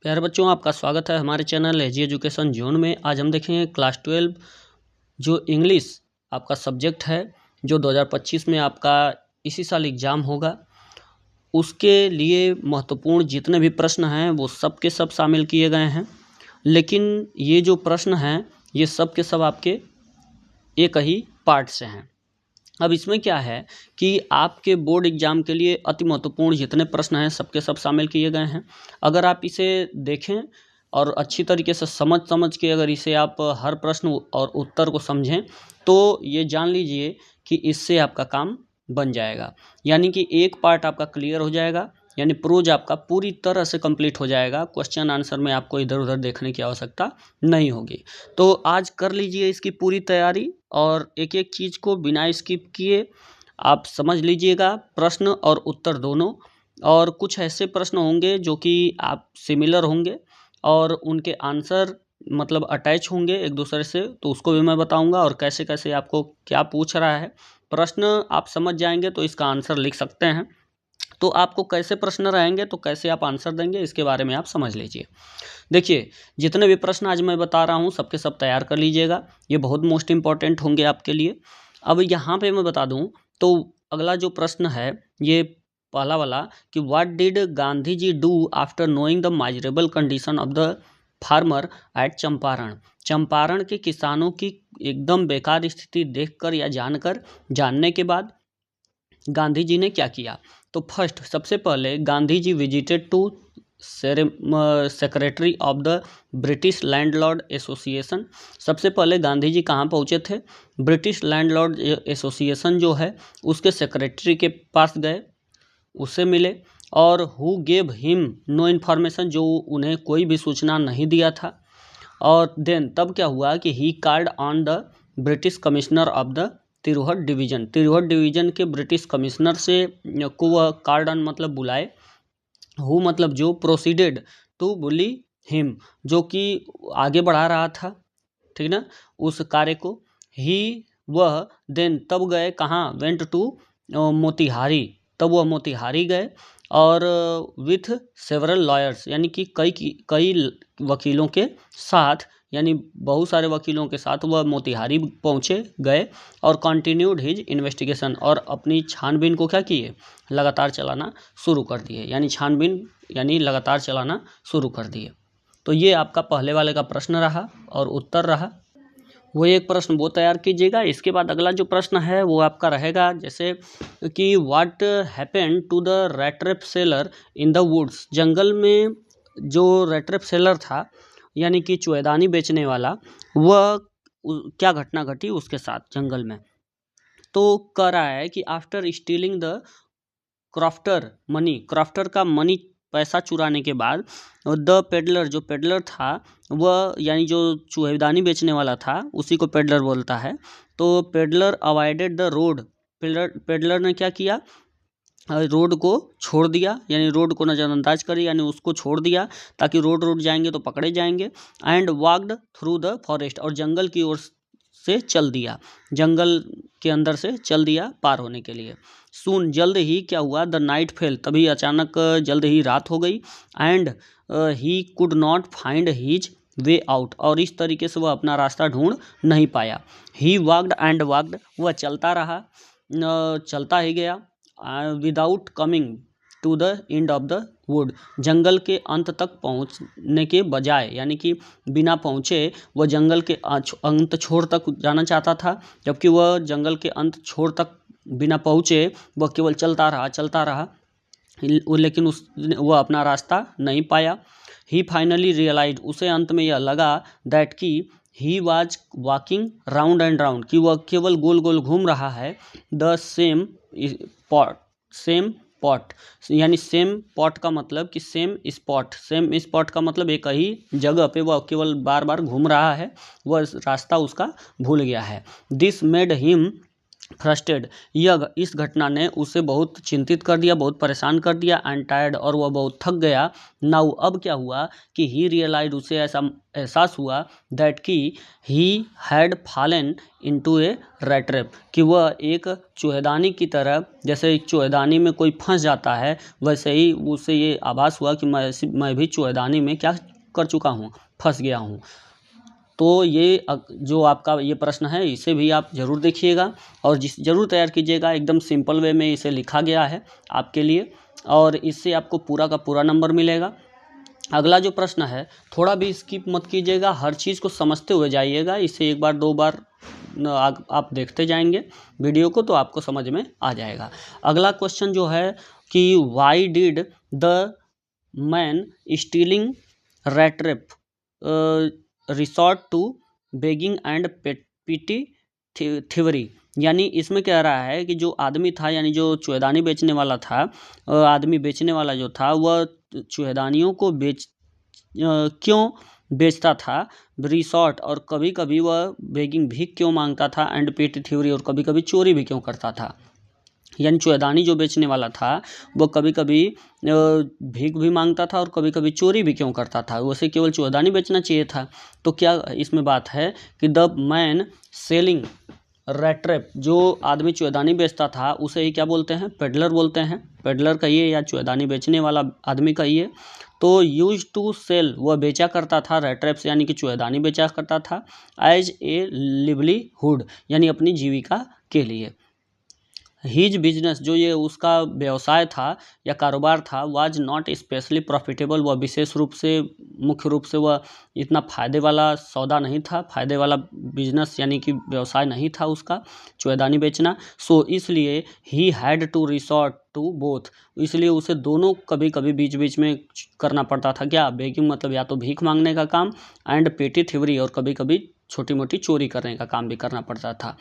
प्यारे बच्चों, आपका स्वागत है हमारे चैनल एजी एजुकेशन जोन में। आज हम देखेंगे क्लास 12 जो इंग्लिश आपका सब्जेक्ट है, जो 2025 में आपका इसी साल एग्ज़ाम होगा, उसके लिए महत्वपूर्ण जितने भी प्रश्न हैं वो सब के सब शामिल किए गए हैं। लेकिन ये जो प्रश्न हैं ये सब के सब आपके एक ही पार्ट से हैं। अब इसमें क्या है कि आपके बोर्ड एग्जाम के लिए अति महत्वपूर्ण जितने प्रश्न हैं सबके सब शामिल किए गए हैं। अगर आप इसे देखें और अच्छी तरीके से समझ के अगर इसे आप हर प्रश्न और उत्तर को समझें तो ये जान लीजिए कि इससे आपका काम बन जाएगा। यानी कि एक पार्ट आपका क्लियर हो जाएगा, यानी प्रोज आपका पूरी तरह से कंप्लीट हो जाएगा। क्वेश्चन आंसर में आपको इधर उधर देखने की आवश्यकता नहीं होगी। तो आज कर लीजिए इसकी पूरी तैयारी और एक एक चीज़ को बिना स्किप किए आप समझ लीजिएगा, प्रश्न और उत्तर दोनों। और कुछ ऐसे प्रश्न होंगे जो कि आप सिमिलर होंगे और उनके आंसर मतलब अटैच होंगे एक दूसरे से, तो उसको भी मैं बताऊंगा और कैसे कैसे आपको क्या पूछ रहा है। प्रश्न आप समझ जाएंगे तो इसका आंसर लिख सकते हैं। तो आपको कैसे प्रश्न रहेंगे तो कैसे आप आंसर देंगे इसके बारे में आप समझ लीजिए। देखिए, जितने भी प्रश्न आज मैं बता रहा हूँ सबके सब तैयार कर लीजिएगा, ये बहुत मोस्ट इम्पॉर्टेंट होंगे आपके लिए। अब यहाँ पे मैं बता दूँ तो अगला जो प्रश्न है ये पहला वाला कि what did Gandhi ji do after knowing the miserable condition of the farmer at Champaran. Champaran के किसानों की एकदम बेकार स्थिति देखकर या जानने के बाद गांधी जी ने क्या किया। तो फर्स्ट सबसे पहले Gandhi ji visited to secretary of the British landlord association. सबसे पहले गांधी जी कहाँ पहुँचे थे? ब्रिटिश लैंडलॉर्ड एसोसिएशन जो है उसके सेक्रेटरी के पास गए, उससे मिले। और who gave him no information, जो उन्हें कोई भी सूचना नहीं दिया था। और देन तब क्या हुआ कि he called on the British commissioner of the Tirhut division के ब्रिटिश कमिश्नर से को वह कॉल्ड ऑन मतलब बुलाए, हु मतलब जो, प्रोसीडेड टू बुली हिम जो कि आगे बढ़ा रहा था, ठीक ना, उस कार्य को। ही वह देन तब गए कहाँ? वेंट टू मोतिहारी, तब वह मोतिहारी गए और विथ सेवरल लॉयर्स, यानी कि कई वकीलों के साथ, यानी बहुत सारे वकीलों के साथ वह मोतिहारी पहुँचे गए और कंटिन्यूड हिज इन्वेस्टिगेशन, और अपनी छानबीन को क्या किए? लगातार चलाना शुरू कर दिए, यानी छानबीन यानी लगातार चलाना शुरू कर दिए। तो ये आपका पहले वाले का प्रश्न रहा और उत्तर रहा। वो एक प्रश्न वो तैयार कीजिएगा। इसके बाद अगला जो प्रश्न है वो आपका रहेगा जैसे कि what happened to the rat trap seller in the woods. जंगल में जो रैटरैप सेलर था यानी कि चूहेदानी बेचने वाला, वह क्या घटना घटी उसके साथ जंगल में। तो कह रहा है कि after stealing the crafter money, crafter का मनी पैसा चुराने के बाद द पेडलर, जो पेडलर था वह यानी जो चूहेदानी बेचने वाला था उसी को पेडलर बोलता है। तो peddler avoided the road, peddler ने क्या किया? रोड को छोड़ दिया, यानी रोड को नज़रअंदाज करी, यानी उसको छोड़ दिया ताकि रोड जाएंगे तो पकड़े जाएंगे। And walked through the forest, और जंगल की ओर से चल दिया, जंगल के अंदर से चल दिया पार होने के लिए। सून जल्द ही क्या हुआ? द नाइट फेल, तभी अचानक जल्द ही रात हो गई। And he could not find his way out, और इस तरीके से वह अपना रास्ता ढूंढ नहीं पाया। ही वॉक्ड एंड वॉक्ड, वह चलता रहा, चलता ही गया। Without coming to the end of the wood, जंगल के अंत तक पहुंचने के बजाय, यानी कि बिना पहुंचे वह जंगल के अंत छोर तक जाना चाहता था, जबकि वह जंगल के अंत छोर तक बिना पहुंचे वह केवल चलता रहा, लेकिन वह अपना रास्ता नहीं पाया। ही फाइनली रियलाइज, उसे अंत में यह लगा दैट कि he was walking round and round, कि वह केवल गोल गोल घूम रहा है। द सेम पॉट, यानी सेम पॉट का मतलब कि सेम स्पॉट का मतलब एक ही जगह पे वह केवल बार बार घूम रहा है, वह रास्ता उसका भूल गया है। दिस मेड हिम फ्रस्ट्रेटेड, यह इस घटना ने उसे बहुत चिंतित कर दिया, बहुत परेशान कर दिया। एंड टायर्ड, और वह बहुत थक गया। नाउ, अब क्या हुआ कि ही रियलाइज, उसे ऐसा एहसास हुआ दैट कि he had fallen into A rat trap, कि वह एक चूहेदानी की तरह, जैसे एक चूहेदानी में कोई फंस जाता है, वैसे ही उसे ये आभास हुआ कि मैं भी चूहेदानी में क्या कर चुका हूँ, फंस गया हूँ। तो ये जो आपका ये प्रश्न है, इसे भी आप ज़रूर देखिएगा और ज़रूर तैयार कीजिएगा। एकदम सिंपल वे में इसे लिखा गया है आपके लिए, और इससे आपको पूरा का पूरा नंबर मिलेगा। अगला जो प्रश्न है, थोड़ा भी स्किप मत कीजिएगा, हर चीज़ को समझते हुए जाइएगा। इसे एक बार दो बार आप देखते जाएंगे वीडियो को, तो आपको समझ में आ जाएगा। अगला क्वेश्चन जो है कि why did the man stealing rat trap resort to begging and pity theory, यानी इसमें कह रहा है कि जो आदमी था, यानी जो चूहेदानी बेचने वाला था, आदमी बेचने वाला जो था, वह चूहेदानियों को क्यों बेचता था, रिसॉर्ट, और कभी कभी वह बेगिंग भीख क्यों मांगता था, एंड पिटी थ्योरी, और कभी कभी चोरी भी क्यों करता था। यानी चूहेदानी जो बेचने वाला था, वो कभी कभी भीख भी मांगता था और कभी कभी चोरी भी क्यों करता था। उसे केवल चूहेदानी बेचना चाहिए था। तो क्या इसमें बात है कि the man selling rat trap, जो आदमी चूहेदानी बेचता था, उसे ही क्या बोलते हैं, पेडलर बोलते हैं। पेडलर कहिए या चूहेदानी बेचने वाला आदमी कहिए। तो यूज टू सेल, वह बेचा करता था, रैट ट्रैप्स यानी कि चूहेदानी बेचा करता था, एज ए लिवलीहुड, यानी अपनी जीविका के लिए। हीज बिजनेस, जो ये उसका व्यवसाय था या कारोबार था, वाज नॉट स्पेशली प्रॉफिटेबल, वह विशेष रूप से, मुख्य रूप से वह इतना फ़ायदे वाला सौदा नहीं था, फ़ायदे वाला बिजनेस यानी कि व्यवसाय नहीं था उसका चूहेदानी बेचना। सो इसलिए he had to resort to both, इसलिए उसे दोनों कभी कभी बीच बीच में करना पड़ता था। क्या, बेगिंग मतलब या तो भीख मांगने का काम, एंड पेटी थ्योरी, और कभी कभी छोटी मोटी चोरी करने का काम भी करना पड़ता था।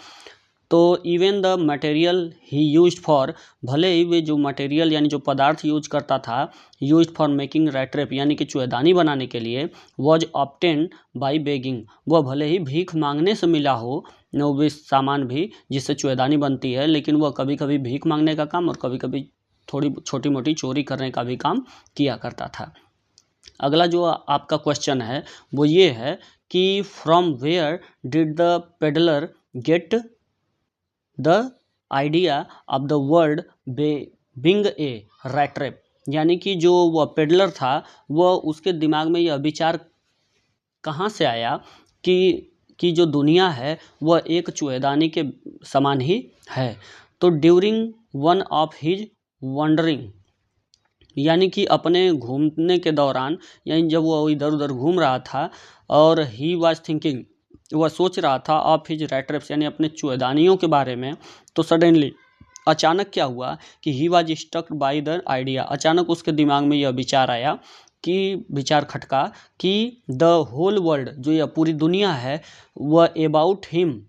तो even the material he use for, भले ही वे जो मटेरियल यानी जो पदार्थ यूज करता था, use for making rat trap यानी कि चूहेदानी बनाने के लिए, वॉज ऑब्टेन बाई बेगिंग, वह भले ही भीख मांगने से मिला हो वे सामान भी जिससे चूहेदानी बनती है, लेकिन वह कभी कभी भीख मांगने का काम और कभी कभी थोड़ी छोटी मोटी चोरी करने का भी काम किया करता था। अगला जो आपका क्वेश्चन है वो ये है कि from where did the peddler get the idea of the word being a rat trap, यानी कि जो वह पेडलर था, वह उसके दिमाग में यह विचार कहाँ से आया कि जो दुनिया है वह एक चूहेदानी के समान ही है। तो during one of his wondering, यानी कि अपने घूमने के दौरान, यानी जब वह इधर उधर घूम रहा था, और ही वाज थिंकिंग, वह सोच रहा था, ऑफ हिज रैट ट्रैप्स यानी अपने चूहेदानियों के बारे में। तो सडनली, अचानक क्या हुआ कि he was stuck by the idea, अचानक उसके दिमाग में यह विचार आया, कि विचार खटका कि द होल वर्ल्ड, जो यह पूरी दुनिया है, वह अबाउट हिम,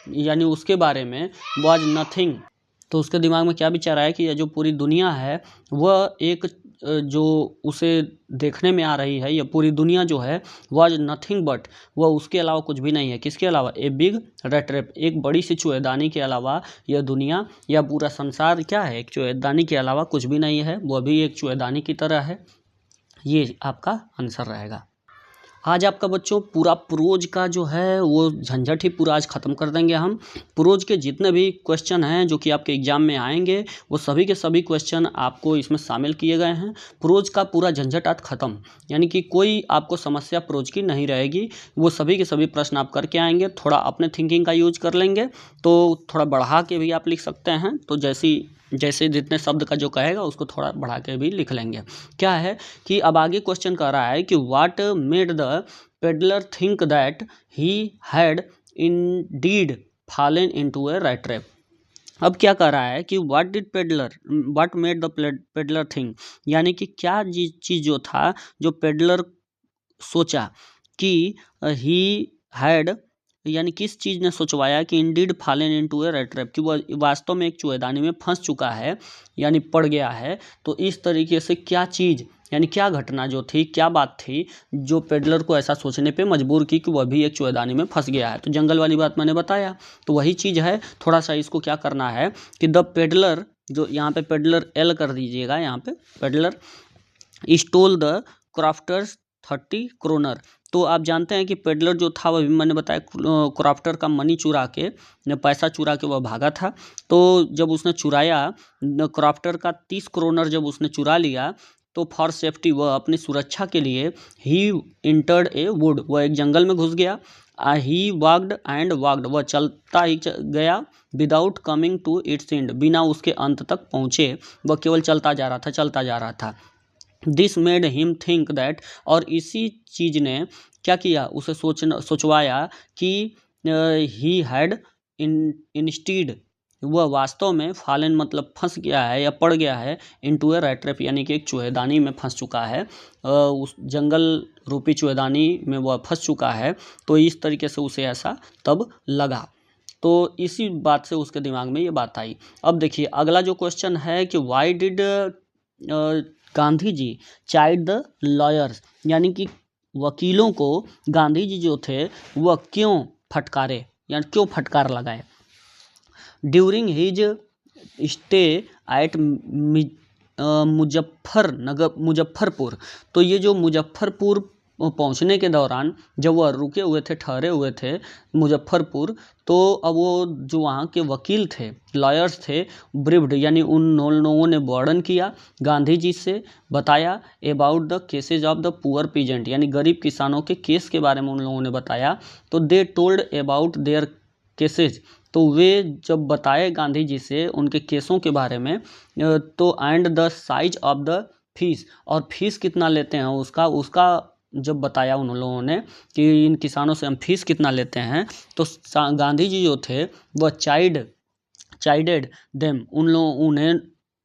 यानी उसके बारे में, वाज नथिंग। तो उसके दिमाग में क्या विचार आया कि यह जो पूरी दुनिया है वह एक, जो उसे देखने में आ रही है, यह पूरी दुनिया जो है, वाज नथिंग बट, वह उसके अलावा कुछ भी नहीं है। किसके अलावा, ए बिग रैट ट्रैप, एक बड़ी सी चूहेदानी के अलावा यह दुनिया या पूरा संसार क्या है, एक चूहेदानी के अलावा कुछ भी नहीं है, वह भी एक चूहेदानी की तरह है। ये आपका आंसर रहेगा। आज आपका बच्चों पूरा प्रोज का जो है वो झंझट ही पूरा आज ख़त्म कर देंगे हम। प्रोज के जितने भी क्वेश्चन हैं जो कि आपके एग्जाम में आएंगे, वो सभी के सभी क्वेश्चन आपको इसमें शामिल किए गए हैं। प्रोज का पूरा झंझट आज ख़त्म, यानी कि कोई आपको समस्या प्रोज की नहीं रहेगी। वो सभी के सभी प्रश्न आप करके आएंगे, थोड़ा अपने थिंकिंग का यूज कर लेंगे, तो थोड़ा बढ़ा के भी आप लिख सकते हैं। तो जैसे जितने शब्द का जो कहेगा उसको थोड़ा बढ़ा के भी लिख लेंगे। क्या है कि अब आगे क्वेश्चन कर रहा है कि what made the peddler think that he had Indeed fallen into A rat trap. अब क्या कर रहा है कि what made the peddler think, यानी कि क्या चीज़ जो था, जो पेडलर सोचा कि ही हैड, यानी किस चीज़ ने सोचवाया कि इंडीड फॉलन इनटू ए रैट ट्रैप, कि वह वास्तव में एक चूहेदानी में फंस चुका है, यानी पड़ गया है। तो इस तरीके से क्या चीज़ यानी क्या घटना जो थी, क्या बात थी जो पेडलर को ऐसा सोचने पे मजबूर की कि वह भी एक चूहेदानी में फंस गया है। तो जंगल वाली बात मैंने बताया, तो वही चीज़ है। थोड़ा सा इसको क्या करना है कि द पेडलर, जो यहाँ पे पेडलर एल कर दीजिएगा, यहाँ पे peddler stole the crofter's 30 kronor. तो आप जानते हैं कि पेडलर जो था वह भी मैंने बताया क्राफ्टर का मनी चुरा के, पैसा चुरा के वह भागा था। तो जब उसने चुराया क्राफ्टर का 30 क्रोनर जब उसने चुरा लिया, तो फॉर सेफ्टी, वह अपनी सुरक्षा के लिए ही इंटर्ड ए वुड, वह एक जंगल में घुस गया। ही वाक्ड एंड वाक्ड, वह चलता ही गया। Without coming to its end, बिना उसके अंत तक पहुँचे वह केवल चलता जा रहा था, चलता जा रहा था। This made him think that, और इसी चीज़ ने क्या किया, उसे सोचवाया कि ही हैड इंस्टीड, वह वास्तव में फॉलन मतलब फंस गया है या पड़ गया है, इनटू ए रैट ट्रैप, यानी कि एक चूहेदानी में फंस चुका है, उस जंगल रूपी चूहेदानी में वह फंस चुका है। तो इस तरीके से उसे ऐसा तब लगा। तो इसी बात से उसके दिमाग में ये बात आई। अब देखिए अगला जो क्वेश्चन है कि why did Gandhi ji chide the lawyers, यानी कि वकीलों को गांधी जी जो थे वह क्यों फटकारे, यानी क्यों फटकार लगाए। During his stay at Muzaffarpur, तो ये जो मुजफ्फरपुर पहुंचने के दौरान जब वह रुके हुए थे, ठहरे हुए थे मुजफ्फरपुर, तो अब वो जो वहाँ के वकील थे, लॉयर्स थे, ब्रीफ्ड, यानी उन लोगों ने वर्णन किया, गांधी जी से बताया about the cases of the poor peasant, यानी गरीब किसानों के केस के बारे में उन लोगों ने बताया। तो they told about their cases, तो वे जब बताए गांधी जी से उनके केसों के बारे में, तो and the size of the fees, और फीस कितना लेते हैं उसका जब बताया उन लोगों ने कि इन किसानों से हम फीस कितना लेते हैं, तो गांधी जी जो थे वह चाइडेड देम, उन्हें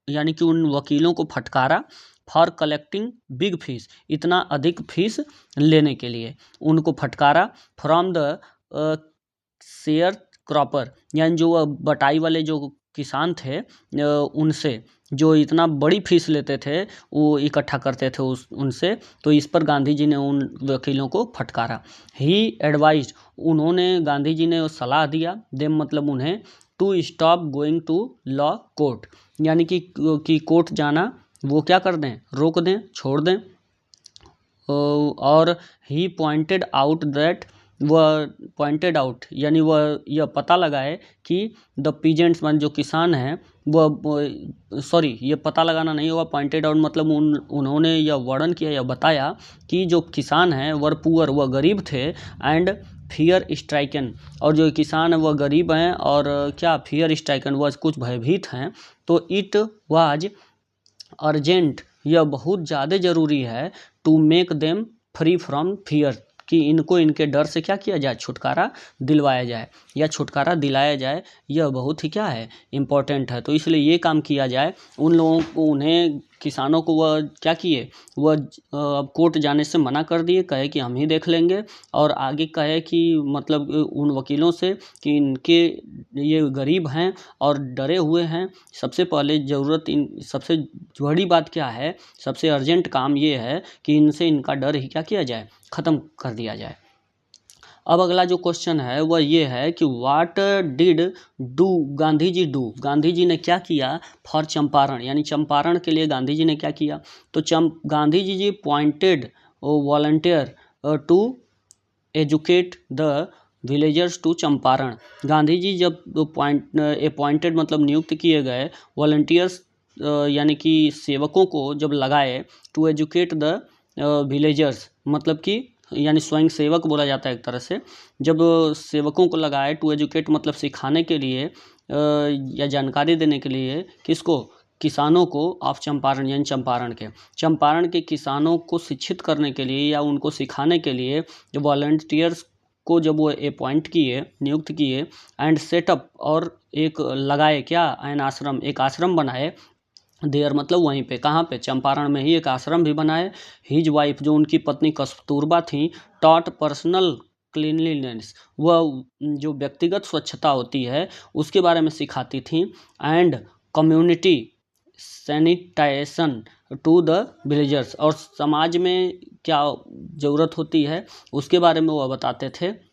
यानी कि उन वकीलों को फटकारा, फॉर कलेक्टिंग बिग फीस, इतना अधिक फीस लेने के लिए उनको फटकारा, फ्रॉम द शेयर क्रॉपर, यानी जो बटाई वाले जो किसान थे उनसे, जो इतना बड़ी फीस लेते थे वो इकट्ठा करते थे उनसे। तो इस पर गांधी जी ने उन वकीलों को फटकारा। ही एडवाइज्ड, उन्होंने गांधी जी ने सलाह दिया, देम मतलब उन्हें, to stop going to law court, यानी कि कोर्ट जाना वो क्या कर दें, रोक दें, छोड़ दें। और ही पॉइंटेड आउट दैट, वह पॉइंटेड आउट यानी वह यह पता लगाए कि द पीजेंट्स मान जो किसान हैं वह सॉरी ये पता लगाना नहीं होगा, पॉइंटेड आउट मतलब उन्होंने यह वर्णन किया या बताया कि जो किसान हैं वर पुअर, वह गरीब थे, एंड फियर स्ट्राइकन, और जो किसान है वह गरीब हैं और क्या फियर स्ट्राइकन, वह कुछ भयभीत हैं। तो इट वाज अर्जेंट, यह बहुत ज़्यादा ज़रूरी है, to make them free from fear, कि इनको इनके डर से क्या किया जाए, छुटकारा दिलवाया जाए या छुटकारा दिलाया जाए। यह बहुत ही क्या है, इम्पोर्टेंट है। तो इसलिए ये काम किया जाए। उन लोगों को, उन्हें किसानों को वह क्या किए, वह अब कोर्ट जाने से मना कर दिए, कहे कि हम ही देख लेंगे, और आगे कहे कि मतलब उन वकीलों से कि इनके ये गरीब हैं और डरे हुए हैं। सबसे पहले ज़रूरत, इन सबसे बड़ी बात क्या है, सबसे अर्जेंट काम ये है कि इनसे इनका डर ही क्या किया जाए, ख़त्म कर दिया जाए। अब अगला जो क्वेश्चन है वह ये है कि what did do Gandhi ji do, Gandhi ji ने क्या किया फॉर चंपारण, यानी चंपारण के लिए गांधी जी ने क्या किया। तो Gandhi ji pointed volunteer to educate the villagers to Champaran, Gandhi ji जब अपॉइंटेड मतलब नियुक्त किए गए वॉलंटियर्स यानी कि सेवकों को जब लगाए, टू एजुकेट द विलेजर्स मतलब कि यानी स्वयं सेवक बोला जाता है एक तरह से, जब सेवकों को लगाए, टू एजुकेट मतलब सिखाने के लिए या जानकारी देने के लिए, किसको, किसानों को, ऑफ चंपारण यानी चंपारण के किसानों को शिक्षित करने के लिए या उनको सिखाने के लिए जो वॉलंटियर्स को जब वो अपॉइंट किए, नियुक्त किए, एंड सेटअप और एक लगाए क्या, एन आश्रम, एक आश्रम बनाए, देयर मतलब वहीं पे, कहाँ पे, चंपारण में ही एक आश्रम भी बनाए। हिज वाइफ जो उनकी पत्नी कस्तूरबा थी, टॉट पर्सनल क्लीनलीनेस, वह जो व्यक्तिगत स्वच्छता होती है उसके बारे में सिखाती थी, and community sanitisation to the villagers, और समाज में क्या ज़रूरत होती है उसके बारे में वह बताते थे,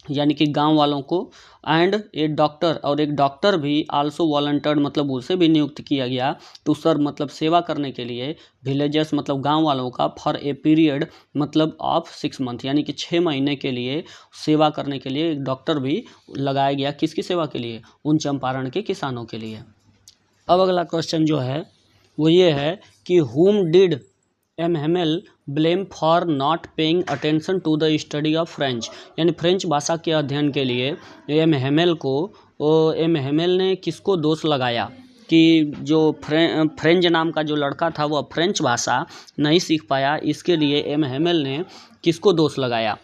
यानी कि गांव वालों को। एंड ए डॉक्टर, और एक डॉक्टर भी आल्सो वॉलंटियर्ड, मतलब उसे भी नियुक्त किया गया टू सर्व, मतलब सेवा करने के लिए, विलेजर्स मतलब गांव वालों का, फॉर ए पीरियड मतलब ऑफ 6 मंथ, यानी कि 6 महीने के लिए सेवा करने के लिए एक डॉक्टर भी लगाया गया। किसकी सेवा के लिए? उन चंपारण के किसानों के लिए। अब अगला क्वेश्चन जो है वो ये है कि whom did M Hamel blame for not paying attention to the study of French, यानी फ्रेंच भाषा के अध्ययन के लिए एम हेमेल ने किसको दोष लगाया कि जो फ्रेंच नाम का जो लड़का था वह फ्रेंच भाषा नहीं सीख पाया, इसके लिए एम हेमेल ने किसको दोष लगाया?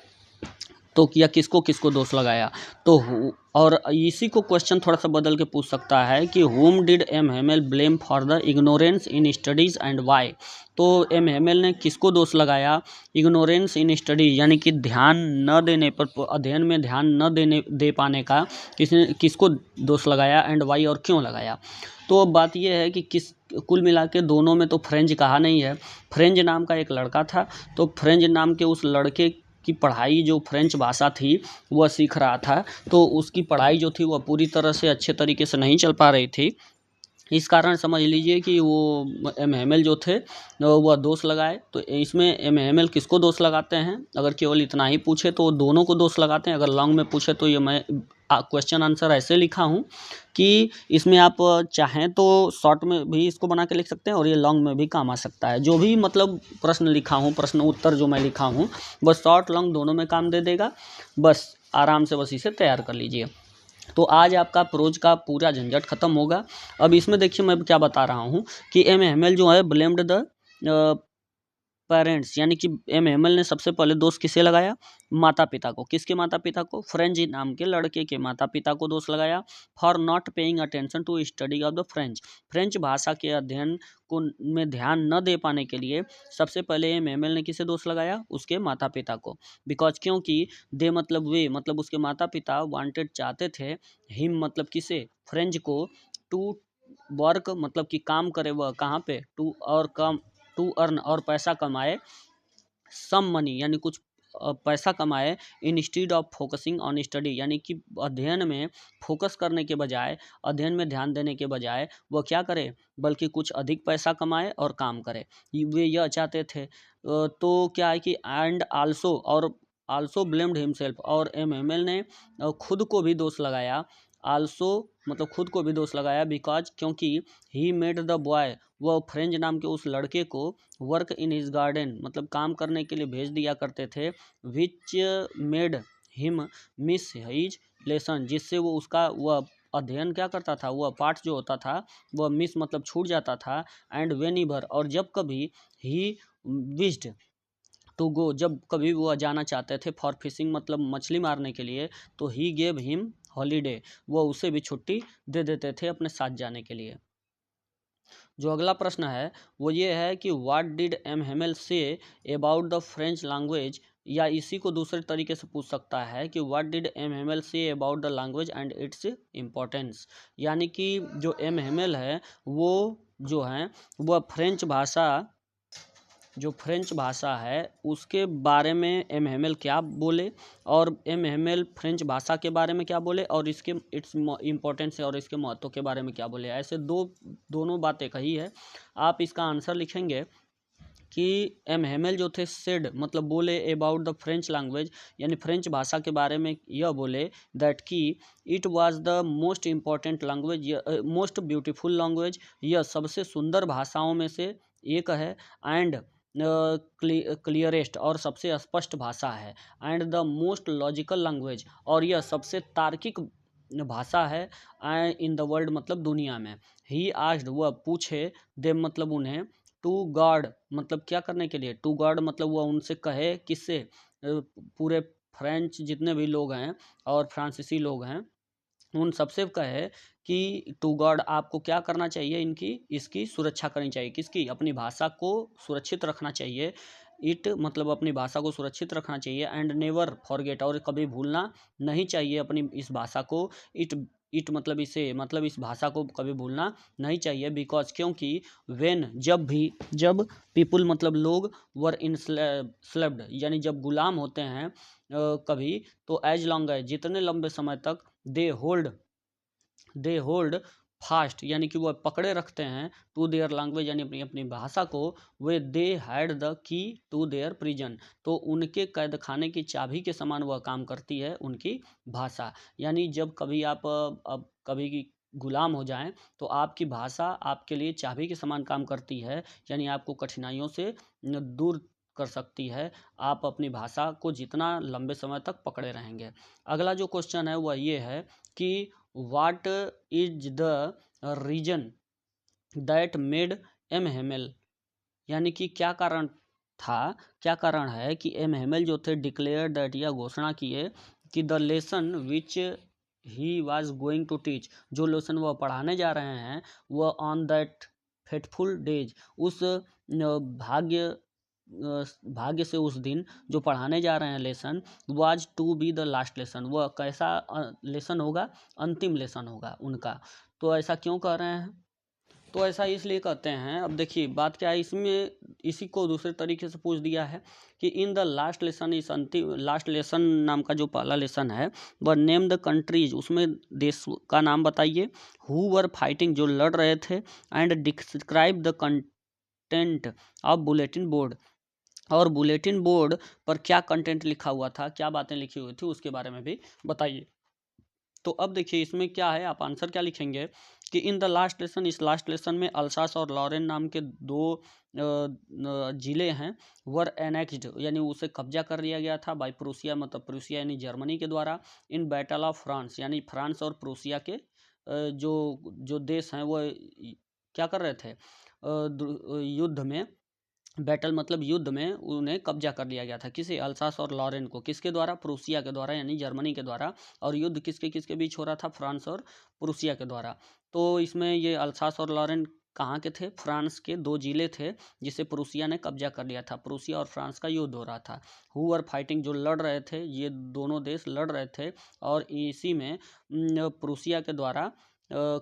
तो किया किसको किसको दोष लगाया? तो और इसी को क्वेश्चन थोड़ा सा बदल के पूछ सकता है कि whom did M Hamel blame for the ignorance in studies and why. तो एम हेमेल ने किसको दोष लगाया? इग्नोरेंस इन स्टडी, यानी कि ध्यान न देने पर, अध्ययन में ध्यान न दे पाने का किसको दोष लगाया, एंड वाई, और क्यों लगाया? तो अब बात यह है कि कुल मिला के दोनों में तो फ्रेंच कहा नहीं है। फ्रेंच नाम का एक लड़का था, तो फ्रेंच नाम के उस लड़के की पढ़ाई, जो फ्रेंच भाषा थी वह सीख रहा था, तो उसकी पढ़ाई जो थी वह पूरी तरह से अच्छे तरीके से नहीं चल पा रही थी। इस कारण समझ लीजिए कि वो एम हेमेल जो थे वह दोष लगाए। तो इसमें एम हेमेल किसको दोष लगाते हैं? अगर केवल इतना ही पूछे तो दोनों को दोष लगाते हैं, अगर लॉन्ग में पूछे तो ये मैं क्वेश्चन आंसर ऐसे लिखा हूँ कि इसमें आप चाहें तो शॉर्ट में भी इसको बना के लिख सकते हैं और ये लॉन्ग में भी काम आ सकता है। जो भी मतलब प्रश्न लिखा हूँ, प्रश्न उत्तर जो मैं लिखा हूँ, बस शॉर्ट लॉन्ग दोनों में काम दे देगा। बस आराम से बस इसे तैयार कर लीजिए। तो आज आपका प्रोज का पूरा झंझट खत्म होगा। अब इसमें देखिए मैं क्या बता रहा हूँ कि एम हेमेल जो है ब्लेम्ड द पेरेंट्स, यानी कि एम हेमेल ने सबसे पहले दोष किसे लगाया? माता पिता को। किसके माता पिता को? फ्रेंच नाम के लड़के के माता पिता को दोष लगाया। For not paying attention to study of the French, French भाषा के अध्ययन को में ध्यान न दे पाने के लिए सबसे पहले एम हेमेल ने किसे दोष लगाया? उसके माता पिता को। बिकॉज, क्योंकि दे मतलब वे, मतलब उसके माता पिता वांटेड चाहते थे, हिम मतलब किसे? फ्रेंच को, टू वर्क मतलब कि काम करे वह कहाँ पे? टू अर्न और पैसा कमाए, सम मनी यानी कुछ पैसा कमाए, instead of focusing on study, यानी कि अध्ययन में फोकस करने के बजाय, अध्ययन में ध्यान देने के बजाय वह क्या करे? बल्कि कुछ अधिक पैसा कमाए और काम करे, वे यह चाहते थे। तो क्या है कि एंड आल्सो, और आल्सो ब्लेम्ड हिमसेल्फ, और एम हेमेल ने खुद को भी दोष लगाया। आल्सो मतलब खुद को भी दोष लगाया, बिकॉज क्योंकि ही मेड द बॉय, वह फ्रेंच नाम के उस लड़के को वर्क इन हिज गार्डन मतलब काम करने के लिए भेज दिया करते थे, which made him miss his lesson, जिससे वो उसका वह अध्ययन क्या करता था, वह पाठ जो होता था वह मिस मतलब छूट जाता था। एंड वेनिवर, और जब कभी ही विस्ड टू गो, जब कभी वो जाना चाहते थे, फॉर फिशिंग मतलब मछली मारने के लिए, तो ही गेव हिम हॉलीडे, वो उसे भी छुट्टी दे देते थे अपने साथ जाने के लिए। जो अगला प्रश्न है वो ये है कि what did M Hamel say about the French language, या इसी को दूसरे तरीके से पूछ सकता है कि what did M Hamel say about the language and its importance, यानी कि जो एम हेमेल है वो जो है वह फ्रेंच भाषा है उसके बारे में एम हेमेल क्या बोले, और एम हेमेल फ्रेंच भाषा के बारे में क्या बोले, और इसके इट्स इम्पोर्टेंस और इसके महत्व के बारे में क्या बोले। ऐसे दोनों बातें कही है। आप इसका आंसर लिखेंगे कि एम हेमेल जो थे सेड मतलब बोले अबाउट द फ्रेंच लैंग्वेज, यानी फ्रेंच भाषा के बारे में यह बोले दैट कि it was the most important language, most beautiful language, यह सबसे सुंदर भाषाओं में से एक है, एंड क्लियरेस्ट और सबसे स्पष्ट भाषा है, and the most logical language, और यह सबसे तार्किक भाषा है इन द वर्ल्ड मतलब दुनिया में। ही आस्क्ड वह पूछे, देम मतलब उन्हें, टू गॉड मतलब क्या करने के लिए? टू गॉड मतलब वह उनसे कहे, किससे? पूरे फ्रेंच जितने भी लोग हैं और फ्रांसीसी लोग हैं उन सबसे कहे कि टू गॉड आपको क्या करना चाहिए? इसकी सुरक्षा करनी चाहिए। किसकी? अपनी भाषा को सुरक्षित रखना चाहिए। इट मतलब अपनी भाषा को सुरक्षित रखना चाहिए, एंड नेवर फॉरगेट और कभी भूलना नहीं चाहिए अपनी इस भाषा को। इट मतलब इसे, मतलब इस भाषा को कभी भूलना नहीं चाहिए। बिकॉज क्योंकि वेन जब पीपुल मतलब लोग वर इंस्लेव्ड यानी जब गुलाम होते हैं कभी, तो एज लॉन्ग एज जितने लंबे समय तक दे होल्ड फास्ट यानी कि वह पकड़े रखते हैं टू देयर लैंग्वेज यानी अपनी अपनी भाषा को, वे they had the key to their prison, तो उनके कैद खाने की चाबी के समान वह काम करती है उनकी भाषा। यानी जब कभी आप अब कभी की गुलाम हो जाएं तो आपकी भाषा आपके लिए चाबी के समान काम करती है, यानी आपको कठिनाइयों से दूर कर सकती है। आप अपनी भाषा को जितना लंबे समय तक पकड़े रहेंगे। अगला जो क्वेश्चन है वह ये है कि what is the reason that made M Hamel, यानी कि क्या कारण है कि एम हेमेल जो थे डिक्लेयर दैट या घोषणा किए कि the lesson which he was going to teach, जो लेसन वह पढ़ाने जा रहे हैं वह ऑन दैट फेटफुल डेज, उस भाग्य से उस दिन जो पढ़ाने जा रहे हैं lesson, was to be the last lesson, वह कैसा लेसन होगा, अंतिम लेसन होगा उनका। तो ऐसा क्यों कह रहे हैं, तो ऐसा इसलिए कहते हैं। अब देखिए बात क्या है इसमें, इसी को दूसरे तरीके से पूछ दिया है कि इन द लास्ट लेसन, इस अंतिम लास्ट लेसन नाम का जो पहला लेसन है वह नेम द कंट्रीज, उसमें देश का नाम बताइए, हु वर फाइटिंग जो लड़ रहे थे, and describe the content of bulletin board, और बुलेटिन बोर्ड पर क्या कंटेंट लिखा हुआ था, क्या बातें लिखी हुई थी उसके बारे में भी बताइए। तो अब देखिए इसमें क्या है, आप आंसर क्या लिखेंगे कि इन द लास्ट लेसन, इस लास्ट लेसन में अल्सास और लॉरेन नाम के दो जिले हैं, वर एनेक्स्ड यानी उसे कब्जा कर लिया गया था बाय प्रूसिया, मतलब प्रूसिया यानी जर्मनी के द्वारा, इन बैटल ऑफ फ्रांस यानी फ्रांस और प्रूसिया के जो देश हैं वो क्या कर रहे थे, युद्ध में, बैटल मतलब युद्ध में उन्हें कब्जा कर लिया गया था। किसे, अल्सास और लॉरेन को, किसके द्वारा, प्रूसिया के द्वारा यानी जर्मनी के द्वारा, और युद्ध किसके किसके बीच हो रहा था, फ्रांस और प्रूसिया के द्वारा। तो इसमें ये अल्सास और लॉरेन कहाँ के थे, फ्रांस के दो जिले थे जिसे प्रूसिया ने कब्जा कर लिया था। प्रूसिया और फ्रांस का युद्ध हो रहा था। हु वर फाइटिंग जो लड़ रहे थे, ये दोनों देश लड़ रहे थे, और इसी में प्रूसिया के द्वारा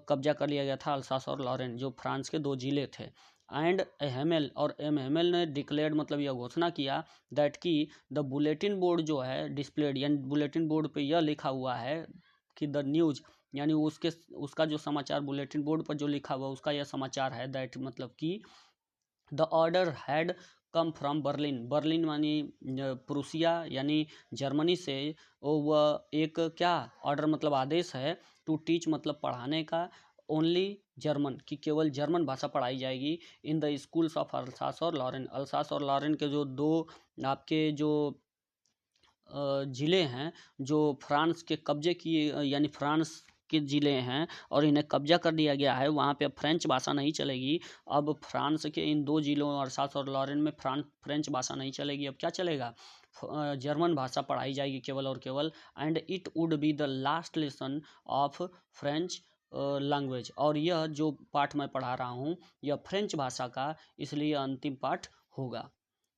कब्जा कर लिया गया था अल्सास और लॉरेन जो फ्रांस के दो जिले थे। एंड हेमेल, और एम हेमेल ने डिक्लेयर्ड मतलब यह घोषणा किया दैट की द बुलेटिन बोर्ड जो है डिस्प्लेड, यानी बुलेटिन बोर्ड पे यह लिखा हुआ है कि द न्यूज यानी उसका जो समाचार बुलेटिन बोर्ड पर जो लिखा हुआ उसका यह समाचार है, दैट मतलब कि the order had come from Berlin, Berlin मानी प्रूसिया यानी जर्मनी से, वह एक क्या ऑर्डर मतलब आदेश है, टू टीच मतलब पढ़ाने का, ओनली जर्मन की केवल जर्मन भाषा पढ़ाई जाएगी, in the schools of Alsace और लॉरेन, अल्सास और लॉरेन के जो दो आपके जो ज़िले हैं जो फ्रांस के कब्जे किए यानी फ्रांस के ज़िले हैं और इन्हें कब्जा कर दिया गया है, वहाँ पे अब फ्रेंच भाषा नहीं चलेगी। अब फ्रांस के इन दो ज़िलों अल्सास और लॉरेन में फ्रेंच भाषा नहीं चलेगी, अब क्या चलेगा, जर्मन भाषा पढ़ाई जाएगी केवल और केवल। And it would be the last lesson of French language, और यह जो पाठ मैं पढ़ा रहा हूँ यह फ्रेंच भाषा का इसलिए अंतिम पाठ होगा।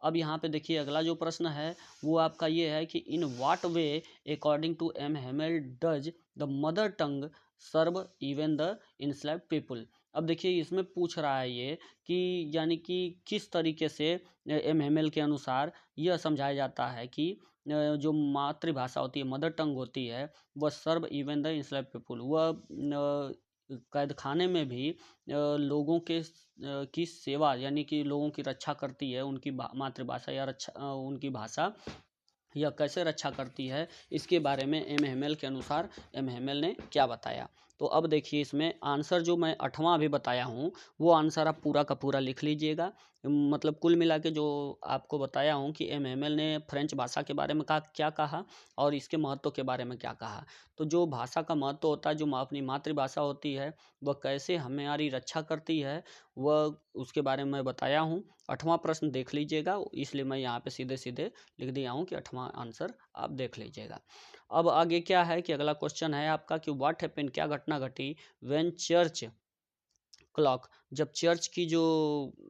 अब यहाँ पे देखिए अगला जो प्रश्न है वो आपका ये है कि in what way according to M Hamel does the mother tongue serve even the enslaved people. अब देखिए इसमें पूछ रहा है ये कि यानी कि किस तरीके से एम हेमेल के अनुसार यह समझाया जाता है कि जो मातृभाषा होती है, मदर टंग होती है, वह सर्व इवन द इंस्लेव्ड पीपल, वह कैद खाने में भी लोगों के की सेवा यानी कि लोगों की रक्षा करती है, उनकी मातृभाषा या उनकी भाषा यह कैसे रक्षा करती है, इसके बारे में एम हेमेल के अनुसार एम हेमेल ने क्या बताया। तो अब देखिए इसमें आंसर जो मैं 8वां अभी बताया हूँ वो आंसर आप पूरा का पूरा लिख लीजिएगा। मतलब कुल मिला के जो आपको बताया हूँ कि एम हेमेल ने फ्रेंच भाषा के बारे में क्या कहा और इसके महत्व के बारे में क्या कहा। तो जो भाषा का महत्व होता है, जो अपनी मातृभाषा होती है, वह कैसे हमारी रक्षा करती है, वह उसके बारे में मैं बताया हूँ। 8वां प्रश्न देख लीजिएगा, इसलिए मैं यहाँ पे सीधे सीधे लिख दिया हूँ कि 8वां आंसर आप देख लीजिएगा। अब आगे क्या है कि अगला क्वेश्चन है आपका कि व्हाट हैपेंड, क्या घटना घटी, व्हेन चर्च क्लॉक, जब चर्च की जो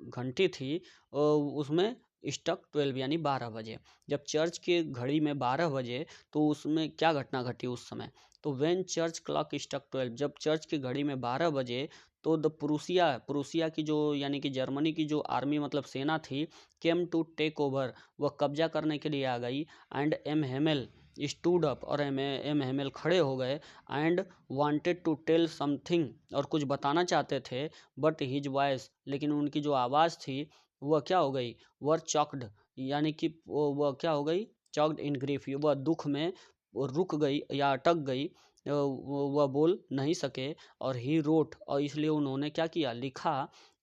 घंटी थी उसमें स्टक 12 यानी 12 बजे, जब चर्च के घड़ी में 12 बजे तो उसमें क्या घटना घटी उस समय। तो व्हेन चर्च क्लॉक स्ट्रक 12, जब चर्च की घड़ी में 12 बजे, तो द प्रूसिया की जो यानी कि जर्मनी की जो आर्मी मतलब सेना थी, केम टू टेक ओवर, वह कब्जा करने के लिए आ गई। And M Hamel stood up, और एम हेमेल खड़े हो गए। And wanted to tell something, और कुछ बताना चाहते थे। बट हिज वॉइस, लेकिन उनकी जो आवाज़ थी वह क्या हो गई, वर चॉक्ड, यानी कि वह क्या हो गई, चॉक्ड इन ग्रीफ, वह दुख में रुक गई या अटक गई, वह बोल नहीं सके। और ही रोट, और इसलिए उन्होंने क्या किया, लिखा,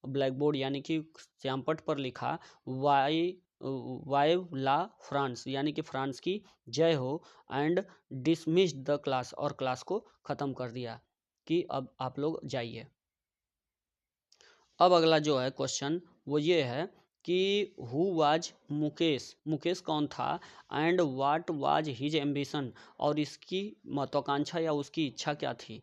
ब्लैक बोर्ड यानी कि श्यामपट पर लिखा, वाई वाइव ला फ्रांस, यानी कि फ्रांस की जय हो। एंड डिसमिस्ड द क्लास, और क्लास को ख़त्म कर दिया कि अब आप लोग जाइए। अब अगला जो है क्वेश्चन वो ये है कि हु वाज मुकेश, मुकेश कौन था, and what was his ambition, और इसकी महत्वाकांक्षा या उसकी इच्छा क्या थी।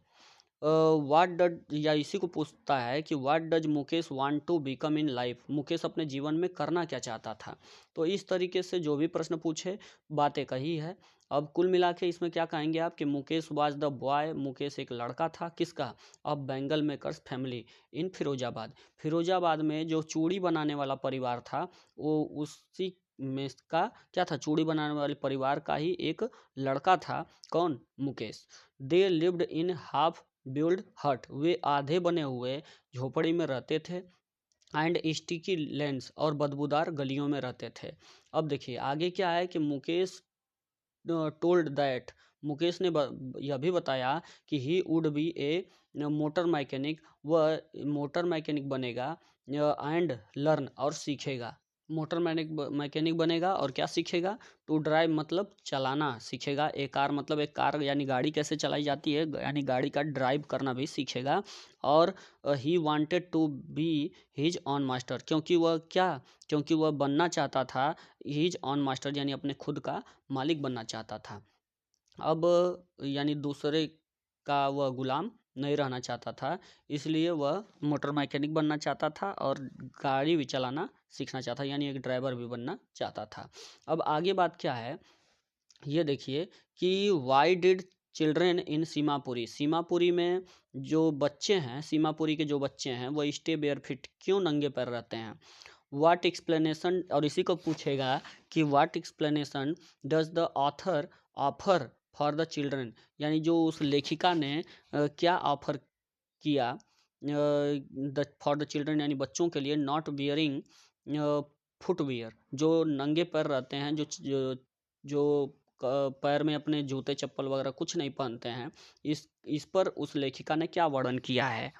व्हाट डज, या इसी को पूछता है कि what does Mukesh want to become in life, Mukesh अपने जीवन में करना क्या चाहता था। तो इस तरीके से जो भी प्रश्न पूछे बातें कही है। अब कुल मिला के इसमें क्या कहेंगे आप कि Mukesh was the boy, Mukesh एक लड़का था किसका, अब Bengal makers family in Firozabad, Firozabad में जो चूड़ी बनाने वाला परिवार था वो उसी में का क्या था, चूड़ी बनाने वाले परिवार का ही एक लड़का था, कौन, Mukesh. They lived in half build हट, वे आधे बने हुए झोपड़ी में रहते थे। एंड स्टिकी लेंस, और बदबूदार गलियों में रहते थे। अब देखिए आगे क्या है कि मुकेश टोल्ड दैट, मुकेश ने यह भी बताया कि he would be A motor mechanic, वह मोटर मैकेनिक बनेगा। एंड लर्न, और सीखेगा, मोटर मैकेनिक बनेगा और क्या सीखेगा, टू ड्राइव मतलब चलाना सीखेगा, ए कार मतलब एक कार यानी गाड़ी कैसे चलाई जाती है, यानी गाड़ी का ड्राइव करना भी सीखेगा। और he wanted to be his own master, क्योंकि वह क्या, क्योंकि वह बनना चाहता था हिज ऑन मास्टर, यानी अपने खुद का मालिक बनना चाहता था। अब यानी दूसरे का वह गुलाम नहीं रहना चाहता था, इसलिए वह मोटर मैकेनिक बनना चाहता था और गाड़ी भी चलाना सीखना चाहता, यानी एक ड्राइवर भी बनना चाहता था। अब आगे बात क्या है, ये देखिए कि why did children in Seemapuri, Seemapuri में जो बच्चे हैं, सीमापुरी के जो बच्चे हैं वो स्टे बेयर फिट, क्यों नंगे पैर रहते हैं। वाट एक्सप्लेनेशन, और इसी को पूछेगा कि what explanation does the author offer for the children, यानी जो उस लेखिका ने क्या ऑफर किया द फॉर द चिल्ड्रन, यानी बच्चों के लिए, नॉट बियरिंग फुटवियर, जो नंगे पैर रहते हैं, जो पैर में अपने जूते चप्पल वगैरह कुछ नहीं पहनते हैं, इस पर उस लेखिका ने क्या वर्णन किया है।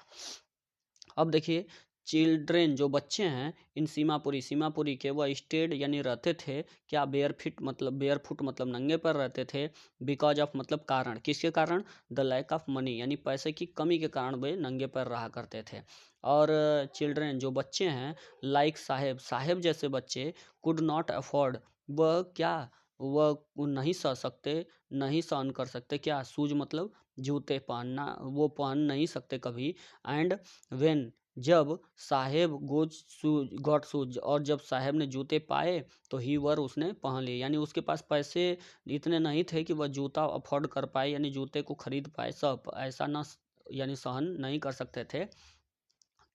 अब देखिए चिल्ड्रेन जो बच्चे हैं इन सीमापुरी, सीमापुरी के वह स्टेड यानी रहते थे क्या, बेयर फुट मतलब नंगे पर रहते थे। बिकॉज ऑफ मतलब कारण, किसके कारण, द लैक ऑफ मनी, यानी पैसे की कमी के कारण वे नंगे पर रहा करते थे। और चिल्ड्रेन जो बच्चे हैं, लाइक साहेब, साहेब जैसे बच्चे, कुड नॉट अफोर्ड, वह क्या, वह नहीं सह सकते, नहीं सहन कर सकते क्या, शूज मतलब जूते पहनना, वो पहन नहीं सकते कभी। एंड वेन, जब साहेब गॉट शूज, और जब साहेब ने जूते पाए तो ही वर, उसने पहन लिए, यानी उसके पास पैसे इतने नहीं थे कि वह जूता अफोर्ड कर पाए, यानी जूते को खरीद पाए, सब ऐसा न यानी सहन नहीं कर सकते थे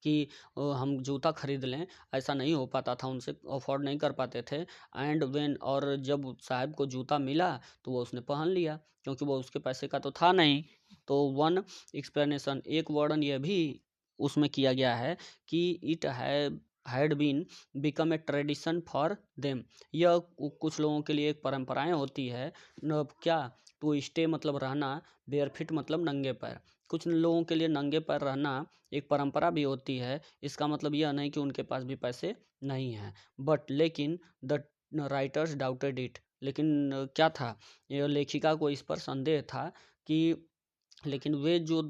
कि हम जूता खरीद लें, ऐसा नहीं हो पाता था उनसे, अफोर्ड नहीं कर पाते थे। एंड वेन, और जब साहब को जूता मिला तो वो उसने पहन लिया, क्योंकि वो उसके पैसे का तो था नहीं। तो वन एक्सप्लेनेशन, एक वर्णन यह भी उसमें किया गया है कि it had been become a tradition for them, यह कुछ लोगों के लिए एक परंपराएं होती है क्या, टू स्टे मतलब रहना, बेयर फिट मतलब नंगे पैर, कुछ लोगों के लिए नंगे पैर रहना एक परंपरा भी होती है। इसका मतलब यह नहीं कि उनके पास भी पैसे नहीं हैं, बट लेकिन द राइटर्स डाउटेड इट, लेकिन क्या था, यह लेखिका को इस पर संदेह था कि, लेकिन वे जो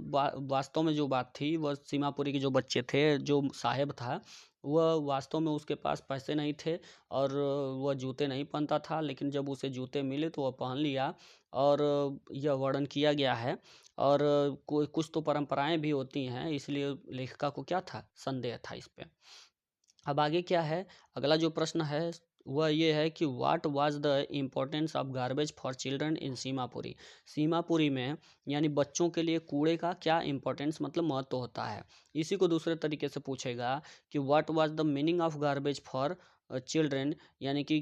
वास्तव में जो बात थी, वह सीमापुरी के जो बच्चे थे, जो साहेब था, वह वास्तव में उसके पास पैसे नहीं थे और वह जूते नहीं पहनता था, लेकिन जब उसे जूते मिले तो वह पहन लिया। और यह वर्णन किया गया है। और कोई कुछ तो परंपराएं भी होती हैं, इसलिए लेखिका को क्या था, संदेह था इस पे। अब आगे क्या है, अगला जो प्रश्न है वह ये है कि what was the importance of garbage for children in Seemapuri. Seemapuri में यानी बच्चों के लिए कूड़े का क्या इम्पोर्टेंस मतलब महत्व होता है। इसी को दूसरे तरीके से पूछेगा कि what was the meaning of garbage for children, यानी कि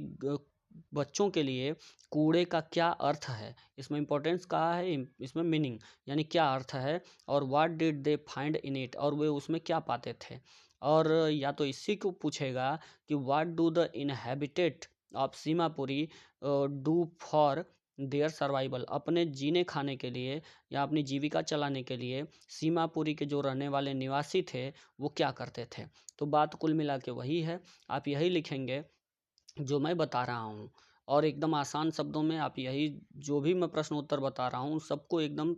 बच्चों के लिए कूड़े का क्या अर्थ है। इसमें इम्पोर्टेंस कहा है, इसमें मीनिंग यानी क्या अर्थ है, और what did they find in it, और वे उसमें क्या पाते थे। और या तो इसी को पूछेगा कि what do the inhabitant of Seemapuri do for their survival, अपने जीने खाने के लिए या अपनी जीविका चलाने के लिए सीमापुरी के जो रहने वाले निवासी थे वो क्या करते थे। तो बात कुल मिला के वही है, आप यही लिखेंगे जो मैं बता रहा हूँ, और एकदम आसान शब्दों में आप यही जो भी मैं प्रश्न उत्तर बता रहा हूँ सबको एकदम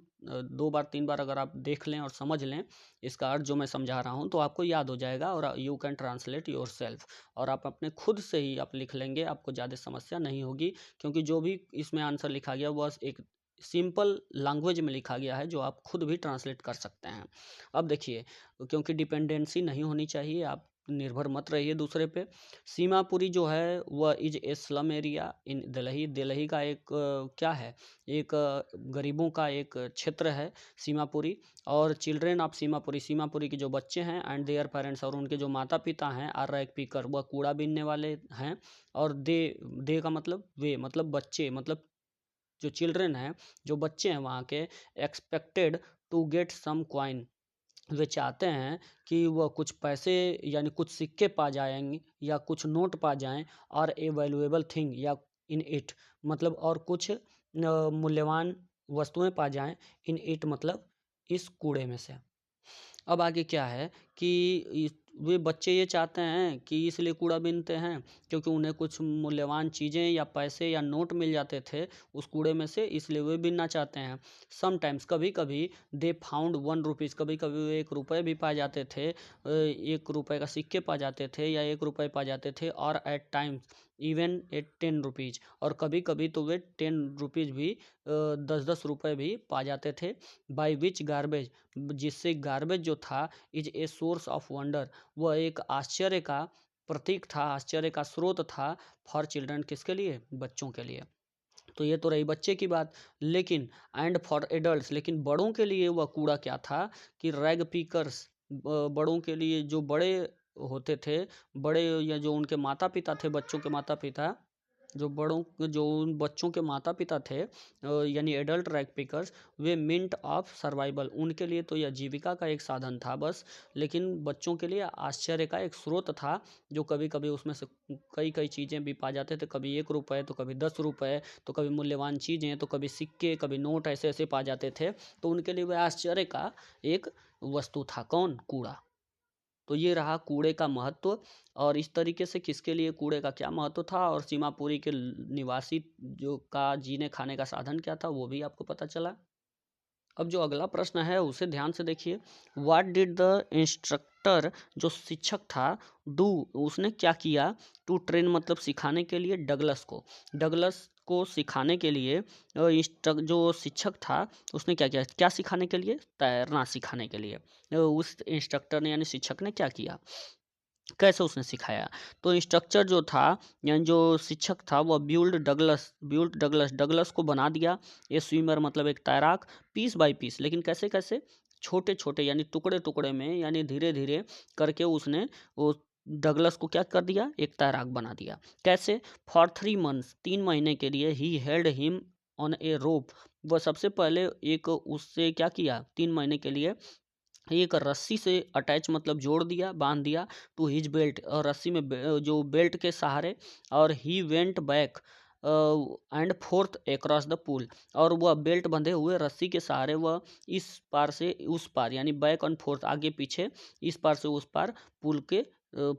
2 बार 3 बार अगर आप देख लें और समझ लें इसका अर्थ जो मैं समझा रहा हूँ तो आपको याद हो जाएगा, और you can translate your self, और आप अपने खुद से ही आप लिख लेंगे, आपको ज़्यादा समस्या नहीं होगी, क्योंकि जो भी इसमें आंसर लिखा गया वह एक सिंपल लैंग्वेज में लिखा गया है जो आप खुद भी ट्रांसलेट कर सकते हैं। अब देखिए, क्योंकि डिपेंडेंसी नहीं होनी चाहिए, आप निर्भर मत रहिए दूसरे पे। सीमापुरी जो है वह is a slum area in Delhi. Delhi का एक क्या है, एक गरीबों का एक क्षेत्र है सीमापुरी। और चिल्ड्रेन ऑफ सीमापुरी, सीमापुरी के जो बच्चे हैं एंड देयर पेरेंट्स, और उनके जो माता पिता हैं, आर रैग पिकर, वह कूड़ा बीनने वाले हैं। और दे का मतलब वे, मतलब बच्चे, मतलब जो चिल्ड्रेन हैं, जो बच्चे हैं वहाँ के, expected to get some coin, वे चाहते हैं कि वह कुछ पैसे यानी कुछ सिक्के पा जाएंगे या कुछ नोट पा जाएं, और ए वैल्यूएबल थिंग या इन इट, मतलब और कुछ मूल्यवान वस्तुएं पा जाएं, इन इट मतलब इस कूड़े में से। अब आगे क्या है कि वे बच्चे ये चाहते हैं कि इसलिए कूड़ा बीनते हैं क्योंकि उन्हें कुछ मूल्यवान चीज़ें या पैसे या नोट मिल जाते थे उस कूड़े में से, इसलिए वे बीनना चाहते हैं। समटाइम्स, कभी कभी, दे फाउंड 1 रुपीज़, कभी कभी वे 1 रुपये भी पा जाते थे, 1 रुपये का सिक्के पा जाते थे या 1 रुपये पा जाते थे, और at times even at 10 rupees, और कभी कभी तो वे 10 रुपीज़ भी 10-10 रुपये भी पा जाते थे। बाई विच गार्बेज, जिससे गार्बेज जो था, is a source of wonder, वह एक आश्चर्य का प्रतीक था, आश्चर्य का स्रोत था, फॉर चिल्ड्रन, किसके लिए, बच्चों के लिए। तो ये तो रही बच्चे की बात, लेकिन एंड फॉर एडल्ट्स, लेकिन बड़ों के लिए वह कूड़ा क्या था कि रैग पीकर्स, बड़ों के लिए जो बड़े होते थे, बड़े या जो उनके माता पिता थे, बच्चों के माता पिता, जो उन बच्चों के माता पिता थे, यानी एडल्ट रैग पिकर्स, वे मिंट ऑफ सर्वाइवल, उनके लिए तो यह जीविका का एक साधन था बस, लेकिन बच्चों के लिए आश्चर्य का एक स्रोत था, जो कभी कभी उसमें से कई कई चीज़ें भी पा जाते थे, कभी 1 रुपये तो कभी 10 रुपये, तो कभी मूल्यवान चीज़ें, तो कभी सिक्के, कभी नोट, ऐसे ऐसे पा जाते थे, तो उनके लिए वह आश्चर्य का एक वस्तु था, कौन, कूड़ा। तो ये रहा कूड़े का महत्व, और इस तरीके से किसके लिए कूड़े का क्या महत्व था, और सीमापुरी के निवासी जो का जीने खाने का साधन क्या था, वो भी आपको पता चला। अब जो अगला प्रश्न है उसे ध्यान से देखिए। व्हाट डिड द इंस्ट्रक्टर, जो शिक्षक था, डू, उसने क्या किया, टू ट्रेन मतलब सिखाने के लिए, डगलस को, डगलस को सिखाने के लिए, जो शिक्षक था उसने क्या किया, क्या सिखाने के लिए, तैरना सिखाने के लिए। उस इंस्ट्रक्टर ने यानी शिक्षक ने क्या किया, कैसे उसने सिखाया। तो इंस्ट्रक्चर जो था यानी जो शिक्षक था वह बिल्ड डगलस को बना दिया, ये स्विमर मतलब एक तैराक, पीस बाय पीस, लेकिन कैसे कैसे, छोटे छोटे यानी टुकड़े टुकड़े में, यानी धीरे धीरे करके उसने वो डगलस को क्या कर दिया, एक तैराक बना दिया। कैसे, फॉर 3 मंथ्स, 3 महीने के लिए, ही हेल्ड हिम ऑन ए रोप, वह सबसे पहले एक उससे क्या किया, 3 महीने के लिए एक रस्सी से अटैच मतलब जोड़ दिया, बांध दिया, टू हिज बेल्ट, और रस्सी में जो बेल्ट के सहारे, और he went back and forth across the pool, और वह बेल्ट बंधे हुए रस्सी के सहारे वह इस पार से उस पार, यानी बैक एंड फोर्थ, आगे पीछे, इस पार से उस पार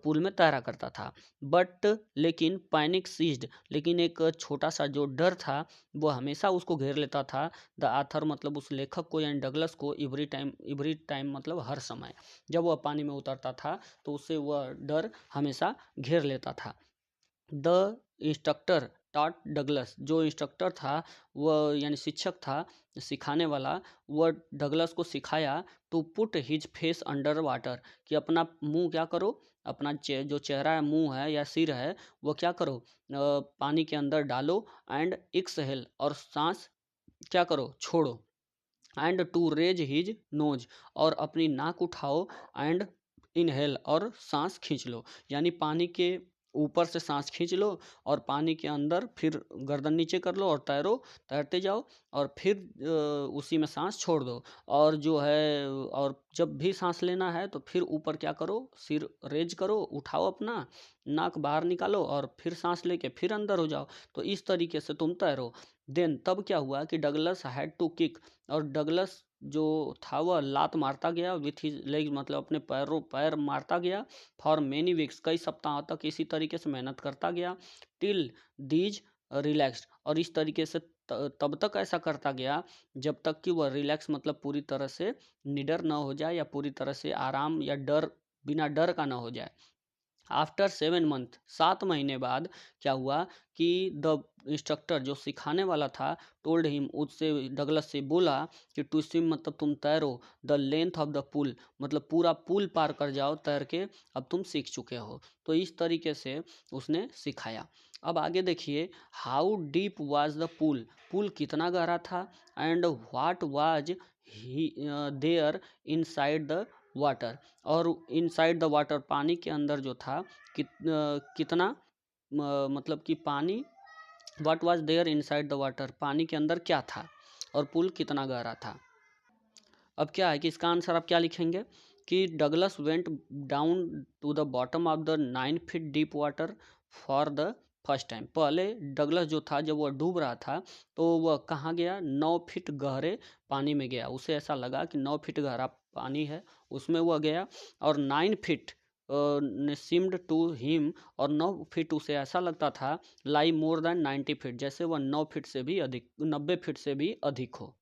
पुल में तैरा करता था। बट लेकिन पैनिक सीज्ड, लेकिन एक छोटा सा जो डर था वो हमेशा उसको घेर लेता था, द आथर मतलब उस लेखक को यानी डगलस को, एवरी टाइम मतलब हर समय, जब वह पानी में उतरता था तो उससे वह डर हमेशा घेर लेता था। द इंस्ट्रक्टर टॉट डगलस, जो इंस्ट्रक्टर था वह यानी शिक्षक था सिखाने वाला, वह डगलस को सिखाया to put his face under water, कि अपना मुंह क्या करो, अपना जो चेहरा है, मुंह है या सिर है, वो क्या करो, पानी के अंदर डालो, एंड एक्सहेल, और सांस क्या करो, छोड़ो, and to raise his nose, और अपनी नाक उठाओ, एंड इनहेल, और सांस खींच लो, यानी पानी के ऊपर से सांस खींच लो और पानी के अंदर फिर गर्दन नीचे कर लो और तैरो, तैरते जाओ, और फिर उसी में सांस छोड़ दो, और जो है, और जब भी सांस लेना है तो फिर ऊपर क्या करो, सिर रेज करो, उठाओ अपना, नाक बाहर निकालो, और फिर सांस लेके फिर अंदर हो जाओ, तो इस तरीके से तुम तैरो। देन तब क्या हुआ कि डगलस हैड टू किक, और डगलस जो था वह लात मारता गया विथ हिज लेग, मतलब अपने पैर मारता गया, फॉर मेनी वीक्स, कई सप्ताहों तक इसी तरीके से मेहनत करता गया, टिल दीज रिलैक्स्ड, और इस तरीके से तब तक ऐसा करता गया जब तक कि वह रिलैक्स, मतलब पूरी तरह से निडर ना हो जाए, या पूरी तरह से आराम या डर, बिना डर का ना हो जाए। आफ्टर 7 मंथ, 7 महीने बाद क्या हुआ कि द इंस्ट्रक्टर, जो सिखाने वाला था, टोल्ड हिम, उससे डगलस से बोला कि टू स्विम, मतलब तुम तैरो, द लेंथ ऑफ द पुल, मतलब पूरा पुल पार कर जाओ तैर के, अब तुम सीख चुके हो। तो इस तरीके से उसने सिखाया। अब आगे देखिए, how deep was the pool, pool कितना गहरा था, and what was he there inside the water, और इनसाइड द वाटर, पानी के अंदर जो था कितना, मतलब कि पानी, what was there inside the water, पानी के अंदर क्या था, और पुल कितना गहरा था। अब क्या है कि इसका आंसर आप क्या लिखेंगे कि Douglas went down to the bottom of the 9 feet deep water for the first time. पहले डगलस जो था, जब वह डूब रहा था तो वह कहाँ गया, 9 फीट गहरे पानी में गया, उसे ऐसा लगा कि 9 फीट गहरा पानी है, उसमें वह गया, और 9 फीट ने सिम्ड टू हिम, और 9 फीट उसे ऐसा लगता था, लाई मोर देन 90 फीट, जैसे वह 9 फीट से भी अधिक, 90 फीट से भी अधिक हो।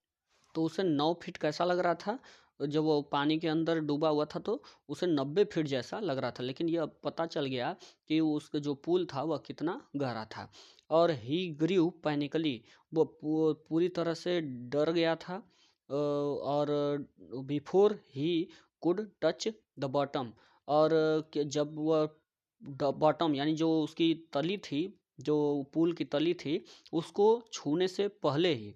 तो उसे 9 फीट कैसा लग रहा था, जब वो पानी के अंदर डूबा हुआ था तो उसे 90 फीट जैसा लग रहा था, लेकिन यह पता चल गया कि उसका जो पुल था वह कितना गहरा था। और ही ग्रीव पैनिकली, वो पूरी तरह से डर गया था, और before he could touch the bottom, और जब वह बॉटम यानी जो उसकी तली थी, जो पुल की तली थी, उसको छूने से पहले ही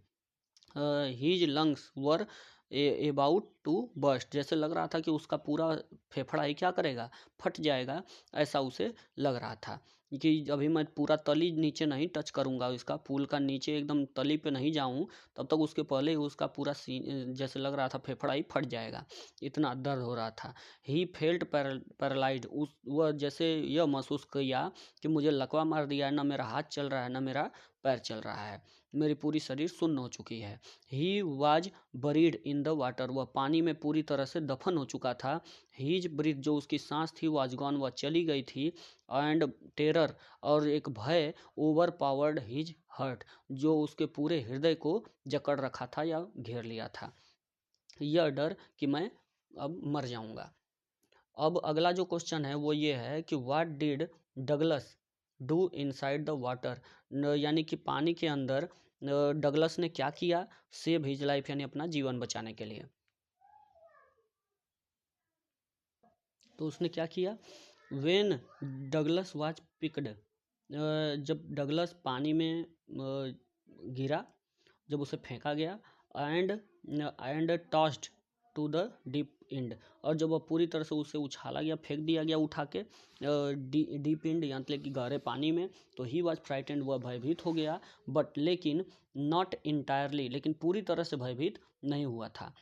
his lungs were about to burst, जैसे लग रहा था कि उसका पूरा फेफड़ा ही क्या करेगा, फट जाएगा, ऐसा उसे लग रहा था कि अभी मैं पूरा तली नीचे नहीं टच करूंगा, इसका पुल का नीचे एकदम तली पे नहीं जाऊं, तब तक उसके पहले ही उसका पूरा जैसे लग रहा था फेफड़ा ही फट जाएगा, इतना दर्द हो रहा था। ही फेल्ट पैरालाइज्ड, उस वह जैसे यह महसूस किया कि मुझे लकवा मार दिया है, ना मेरा हाथ चल रहा है, ना मेरा पैर चल रहा है, मेरी पूरी शरीर सुन्न हो चुकी है। ही was buried in the water, वह पानी में पूरी तरह से दफन हो चुका था। हीज ब्रीथ, जो उसकी सांस थी, वाज गॉन, वह चली गई थी। एंड टेरर, और एक भय, ओवर पावर्ड हिज हर्ट, जो उसके पूरे हृदय को जकड़ रखा था या घेर लिया था, यह डर कि मैं अब मर जाऊंगा। अब अगला जो क्वेश्चन है वो ये है कि what did Douglas do inside the water, यानी कि पानी के अंदर डगलस ने क्या किया, सेव हिज लाइफ, यानी अपना जीवन बचाने के लिए। तो उसने क्या किया, वेन डगलस वाज पिकड, जब डगलस पानी में गिरा, जब उसे फेंका गया, and tossed to the deep end, और जब वह पूरी तरह से उसे उछाला गया, फेंक दिया गया उठा के डीप एंड, मतलब कि गहरे पानी में, तो ही वॉज फ्राइटेंड, वह भयभीत हो गया, बट लेकिन नॉट इंटायरली, लेकिन पूरी तरह से भयभीत नहीं हुआ था।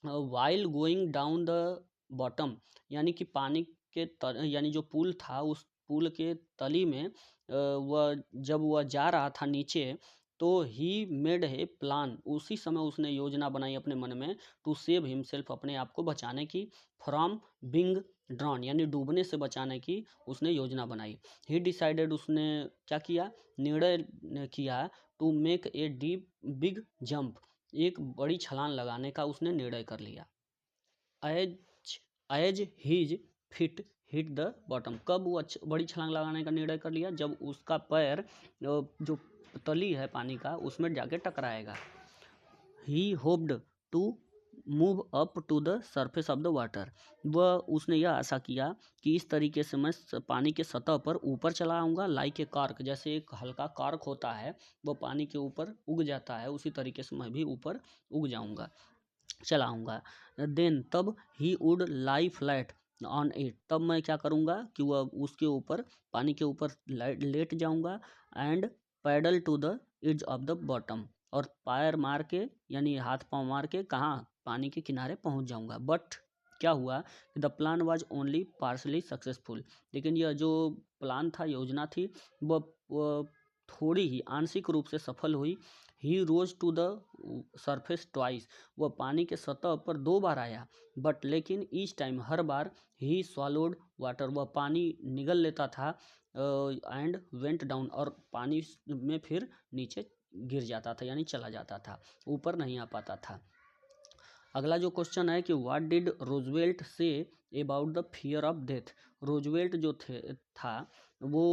While going down the bottom, यानी कि पानी के यानी जो पुल था, उस पुल के तली में वह जब वह जा रहा था नीचे, तो ही मेड ए प्लान, उसी समय उसने योजना बनाई अपने मन में, टू सेव हिमसेल्फ, अपने आप को बचाने की, फ्रॉम बिंग ड्रॉन, यानी डूबने से बचाने की उसने योजना बनाई। ही डिसाइडेड, उसने क्या किया, निर्णय किया, to make a deep big jump, एक बड़ी छलांग लगाने का उसने निर्णय कर लिया। As as his feet hit the bottom. कब वो बड़ी छलांग लगाने का निर्णय कर लिया? जब उसका पैर जो तली है पानी का उसमें जाके टकराएगा। He hoped to move up to the surface of the water. वह उसने यह आशा किया कि इस तरीके से मैं पानी के सतह पर ऊपर चला आऊँगा, लाइक ए कार्क, जैसे एक हल्का कार्क होता है वह पानी के ऊपर उग जाता है, उसी तरीके से मैं भी ऊपर उग जाऊँगा, चला आऊँगा। देन तब he would lie flat on it, तब मैं क्या करूँगा कि वह उसके ऊपर पानी के ऊपर लेट जाऊँगा and paddle to the edge of the bottom, और पैर मार के यानी हाथ पांव मार के कहाँ, पानी के किनारे पहुंच जाऊंगा। बट क्या हुआ, the plan was only partially successful, लेकिन यह जो प्लान था, योजना थी, वह थोड़ी ही आंशिक रूप से सफल हुई। ही रोज टू द सरफेस ट्वाइस, वह पानी के सतह पर 2 बार आया, बट लेकिन ईच टाइम, हर बार, ही स्वॉलोड वाटर, वह पानी निगल लेता था एंड वेंट डाउन, और पानी में फिर नीचे गिर जाता था, यानी चला जाता था, ऊपर नहीं आ पाता था। अगला जो क्वेश्चन है कि व्हाट डिड रूजवेल्ट से about the fear of death. Roosevelt जो था वो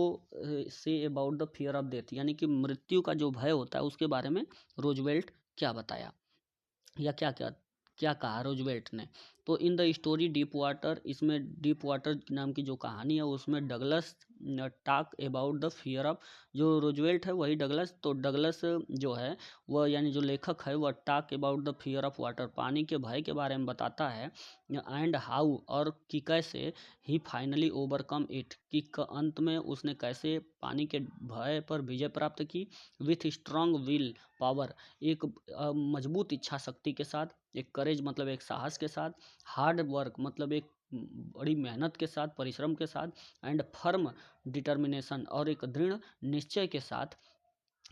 से about the fear of death, यानी कि मृत्यु का जो भय होता है उसके बारे में रूजवेल्ट क्या बताया, या क्या क्या क्या कहा रूजवेल्ट ने। तो in the story deep water, इसमें डीप वाटर नाम की जो कहानी है उसमें Douglas talk about the fear of, जो रूजवेल्ट है वही डगलस, तो डगलस जो है वह यानी जो लेखक है वह talk about the fear of water, पानी के भय के बारे में बताता है, एंड हाउ, और कि कैसे, ही फाइनली ओवरकम इट, कि अंत में उसने कैसे पानी के भय पर विजय प्राप्त की, विथ स्ट्रांग विल पावर, एक मजबूत इच्छा शक्ति के साथ, एक करेज मतलब एक साहस के साथ, हार्ड वर्क मतलब एक बड़ी मेहनत के साथ, परिश्रम के साथ, एंड फर्म डिटर्मिनेशन, और एक दृढ़ निश्चय के साथ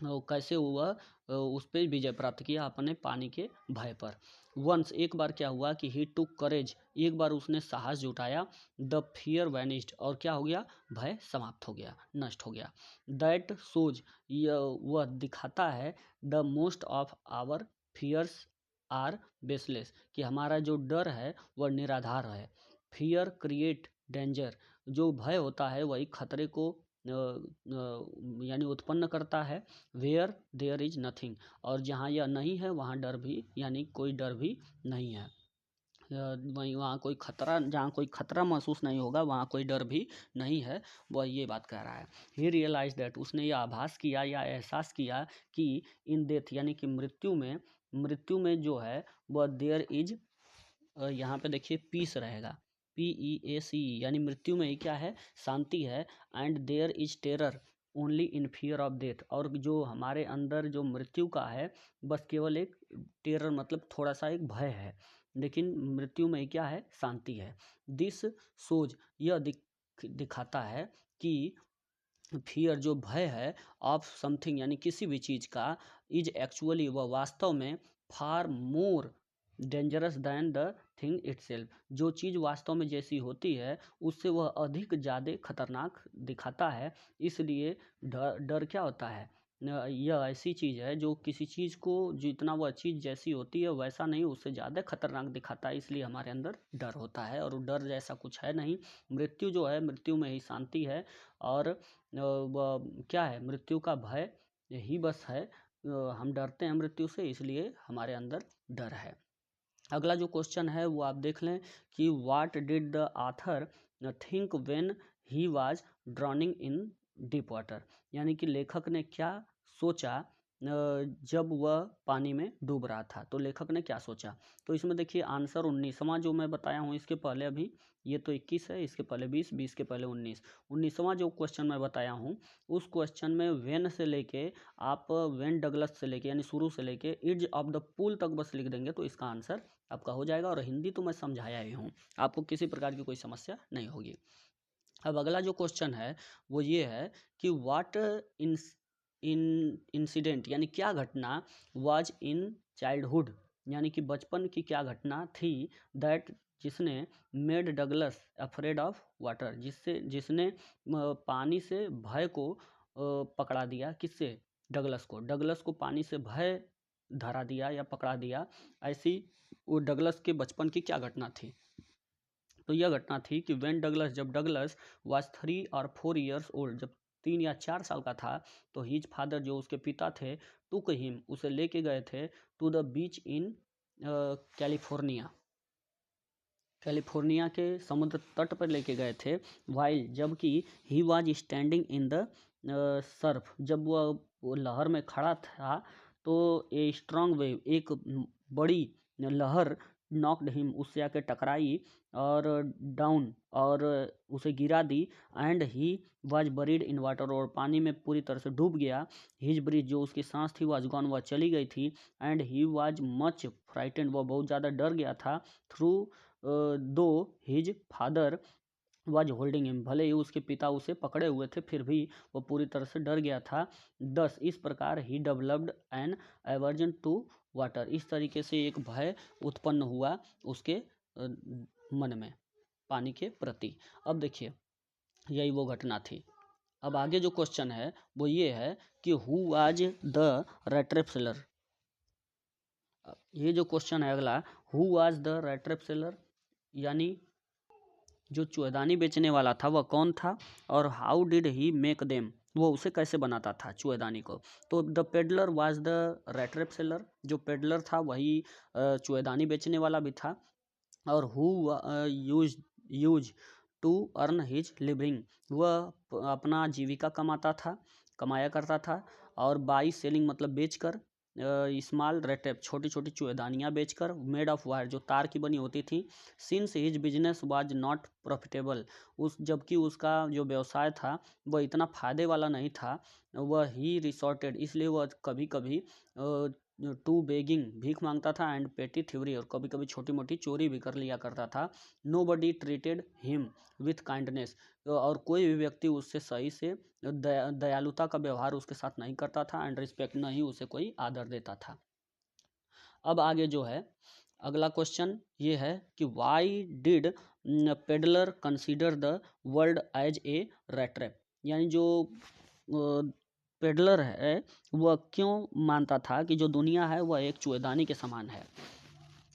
कैसे हुआ उस पर विजय प्राप्त किया अपने पानी के भय पर। वंस, एक बार क्या हुआ कि ही टुक करेज, एक बार उसने साहस जुटाया, द फियर वैनिस्ड, और क्या हो गया, भय समाप्त हो गया, नष्ट हो गया। दैट सोज, वह दिखाता है, the most of our fears are baseless, कि हमारा जो डर है वह निराधार है। फियर क्रिएट डेंजर, जो भय होता है वही खतरे को यानी उत्पन्न करता है। वेयर देयर इज नथिंग, और जहाँ यह नहीं है वहाँ डर भी, यानी कोई डर भी नहीं है, वहीं वहाँ कोई खतरा, जहाँ कोई खतरा महसूस नहीं होगा वहाँ कोई डर भी नहीं है, वह ये बात कह रहा है। ही रियलाइज दैट, उसने यह आभास किया या एहसास किया कि इन डेथ, यानी कि मृत्यु में जो है वह देयर इज, यहाँ पे देखिए पीस रहेगा, PEACE, यानी मृत्यु में ही क्या है, शांति है। And there is terror only in fear of death, और जो हमारे अंदर जो मृत्यु का है बस केवल एक टेरर मतलब थोड़ा सा एक भय है, लेकिन मृत्यु में ही क्या है, शांति है। दिस सोज, यह दिखाता है कि फियर जो भय है, ऑफ समथिंग यानी किसी भी चीज़ का, इज एक्चुअली, वह वास्तव में, far more dangerous than the thing itself, जो चीज़ वास्तव में जैसी होती है उससे वह अधिक ज़्यादा खतरनाक दिखाता है। इसलिए डर क्या होता है, यह ऐसी चीज़ है जो किसी चीज़ को, जितना वह चीज़ जैसी होती है वैसा नहीं, उससे ज़्यादा खतरनाक दिखाता है, इसलिए हमारे अंदर डर होता है, और डर जैसा कुछ है नहीं। मृत्यु जो है, मृत्यु में ही शांति है, और वह क्या है, मृत्यु का भय ही बस है, हम डरते हैं मृत्यु से, इसलिए हमारे अंदर डर है। अगला जो क्वेश्चन है वो आप देख लें कि what did the author think when he was drowning in deep water, यानी कि लेखक ने क्या सोचा जब वह पानी में डूब रहा था, तो लेखक ने क्या सोचा। तो इसमें देखिए आंसर 19वां जो मैं बताया हूँ, इसके पहले अभी ये तो 21 है, इसके पहले 20, 20 के पहले 19, 19वां जो क्वेश्चन मैं बताया हूँ उस क्वेश्चन में वेन से लेके आप वेन डगलस से लेके यानी शुरू से लेके एज ऑफ द पूल तक बस लिख देंगे तो इसका आंसर आपका हो जाएगा, और हिंदी तो मैं समझाया ही हूँ, आपको किसी प्रकार की कोई समस्या नहीं होगी। अब अगला जो क्वेश्चन है वो ये है कि व्हाट इंसिडेंट, यानी क्या घटना, वाज इन चाइल्डहुड, यानी कि बचपन की क्या घटना थी, दैट जिसने made Douglas afraid of water, जिसने पानी से भय को पकड़ा दिया, किससे, डगलस को पानी से भय धरा दिया या पकड़ा दिया, ऐसी वो डगलस के बचपन की क्या घटना थी। तो यह घटना थी कि जब डगलस वाज 3 और 4 ईयर्स ओल्ड, जब 3 या 4 साल का था, तो हिज फादर जो उसके पिता थे टूक हिम, उसे लेके गए थे to the beach in California के समुद्र तट पर लेके गए थे। वाइल, जबकि he was standing in the surf, जब वो लहर में खड़ा था, तो ए स्ट्रांग वेव, एक बड़ी लहर, नॉक्ड हिम, उससे आके टकराई और डाउन, और उसे गिरा दी। And he was buried in water, और पानी में पूरी तरह से डूब गया। हिज ब्रीथ, जो उसकी सांस थी, वाज गॉन, वह चली गई थी। And he was much frightened, वह बहुत ज़्यादा डर गया था। थ्रू दो his father was holding him, भले ही उसके पिता उसे पकड़े हुए थे, फिर भी वो पूरी तरह से डर गया था। 10, इस प्रकार he developed an aversion to water, इस तरीके से एक भय उत्पन्न हुआ उसके मन में पानी के प्रति। अब देखिए, यही वो घटना थी। अब आगे जो क्वेश्चन है वो ये है कि हु वाज द रेट्रेपसेलर। ये जो क्वेश्चन है अगला, हु वाज द रेट्रेपसेलर, यानी जो चूहेदानी बेचने वाला था वह कौन था, और how did he make them, वो उसे कैसे बनाता था चूहेदानी को। तो द पेडलर वाज द रेट्रेपसेलर, जो पेडलर था वही चूहेदानी बेचने वाला भी था। और who used to earn his living, वह अपना जीविका कमाया करता था। और बाई सेलिंग मतलब बेचकर, स्मॉल रेटेप, छोटी छोटी चूहेदानियाँ बेचकर, मेड ऑफ वायर, जो तार की बनी होती थी। Since his business was not profitable, जबकि उसका जो व्यवसाय था वह इतना फायदे वाला नहीं था, वह ही रिसोर्टेड, इसलिए वह कभी कभी टू बेगिंग, भीख मांगता था, एंड पेटी थ्योरी, और कभी कभी छोटी मोटी चोरी भी कर लिया करता था। Nobody treated him with kindness, और कोई भी व्यक्ति उससे सही से दयालुता का व्यवहार उसके साथ नहीं करता था। एंड रिस्पेक्ट, नहीं उसे कोई आदर देता था। अब आगे जो है अगला क्वेश्चन ये है कि why did peddler consider the world as a rat trap, यानी जो पेडलर है वह क्यों मानता था कि जो दुनिया है वह एक चूहेदानी के समान है।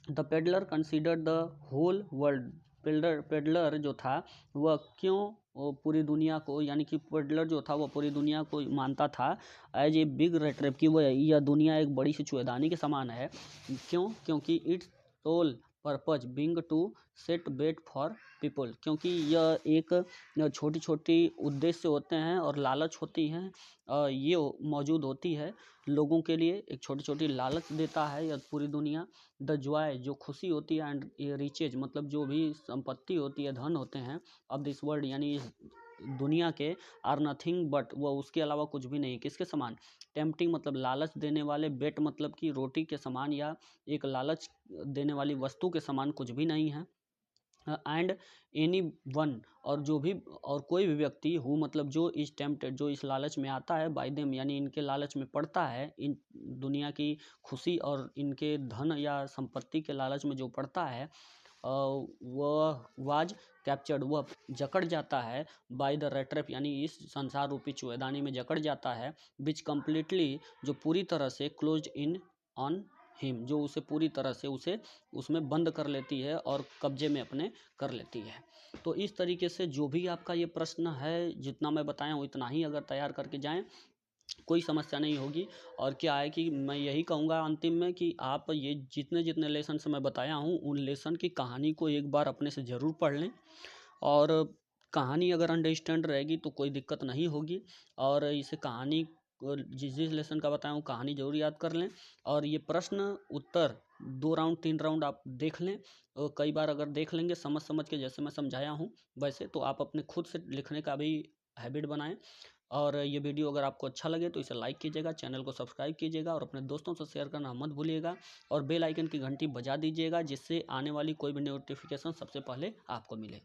The peddler consider the whole world, peddler जो था वह क्यों पूरी दुनिया को, यानी कि पेडलर जो था वह पूरी दुनिया को मानता था as a big rat trap, की वह यह दुनिया एक बड़ी सी चूहेदानी के समान है। क्यों? क्योंकि its sole purpose being to set bait for people, क्योंकि यह एक छोटी छोटी उद्देश्य होते हैं और लालच होती हैं, ये मौजूद होती है लोगों के लिए, एक छोटी छोटी लालच देता है यह पूरी दुनिया। द जॉय, जो खुशी होती है, एंड रिचेज मतलब जो भी संपत्ति होती है, धन होते हैं, ऑफ दिस वर्ल्ड, यानी इस दुनिया के, आर नथिंग बट, वह उसके अलावा कुछ भी नहीं, किसके समान, टेम्पटिंग मतलब लालच देने वाले, बेट मतलब कि रोटी के समान या एक लालच देने वाली वस्तु के समान कुछ भी नहीं है। एंड एनी वन, और जो भी, और कोई भी व्यक्ति, हु मतलब जो इस टेम्पटेड, जो इस लालच में आता है, बाय देम यानी इनके लालच में पड़ता है, इन दुनिया की खुशी और इनके धन या संपत्ति के लालच में जो पड़ता है, वह वाज कैप्चर्ड, वह जकड़ जाता है, बाय द रेट ट्रैप, यानी इस संसार रूपी चूहेदानी में जकड़ जाता है। विच कम्प्लीटली, जो पूरी तरह से क्लोज इन ऑन हिम, जो उसे पूरी तरह से उसे उसमें बंद कर लेती है और कब्जे में अपने कर लेती है। तो इस तरीके से जो भी आपका ये प्रश्न है, जितना मैं बताया हूँ इतना ही अगर तैयार करके जाएं, कोई समस्या नहीं होगी। और क्या है कि मैं यही कहूँगा अंतिम में कि आप ये जितने जितने लेसन से मैं बताया हूँ, उन लेसन की कहानी को एक बार अपने से ज़रूर पढ़ लें, और कहानी अगर अंडरस्टैंड रहेगी तो कोई दिक्कत नहीं होगी। और इसे कहानी जिस जिस लेसन का बताया हूँ कहानी जरूर याद कर लें, और ये प्रश्न उत्तर 2 राउंड 3 राउंड आप देख लें, और कई बार अगर देख लेंगे समझ के, जैसे मैं समझाया हूँ वैसे, तो आप अपने खुद से लिखने का भी हैबिट बनाएं। और ये वीडियो अगर आपको अच्छा लगे तो इसे लाइक कीजिएगा, चैनल को सब्सक्राइब कीजिएगा, और अपने दोस्तों से शेयर करना मत भूलिएगा, और बेल आइकन की घंटी बजा दीजिएगा, जिससे आने वाली कोई भी नोटिफिकेशन सबसे पहले आपको मिले।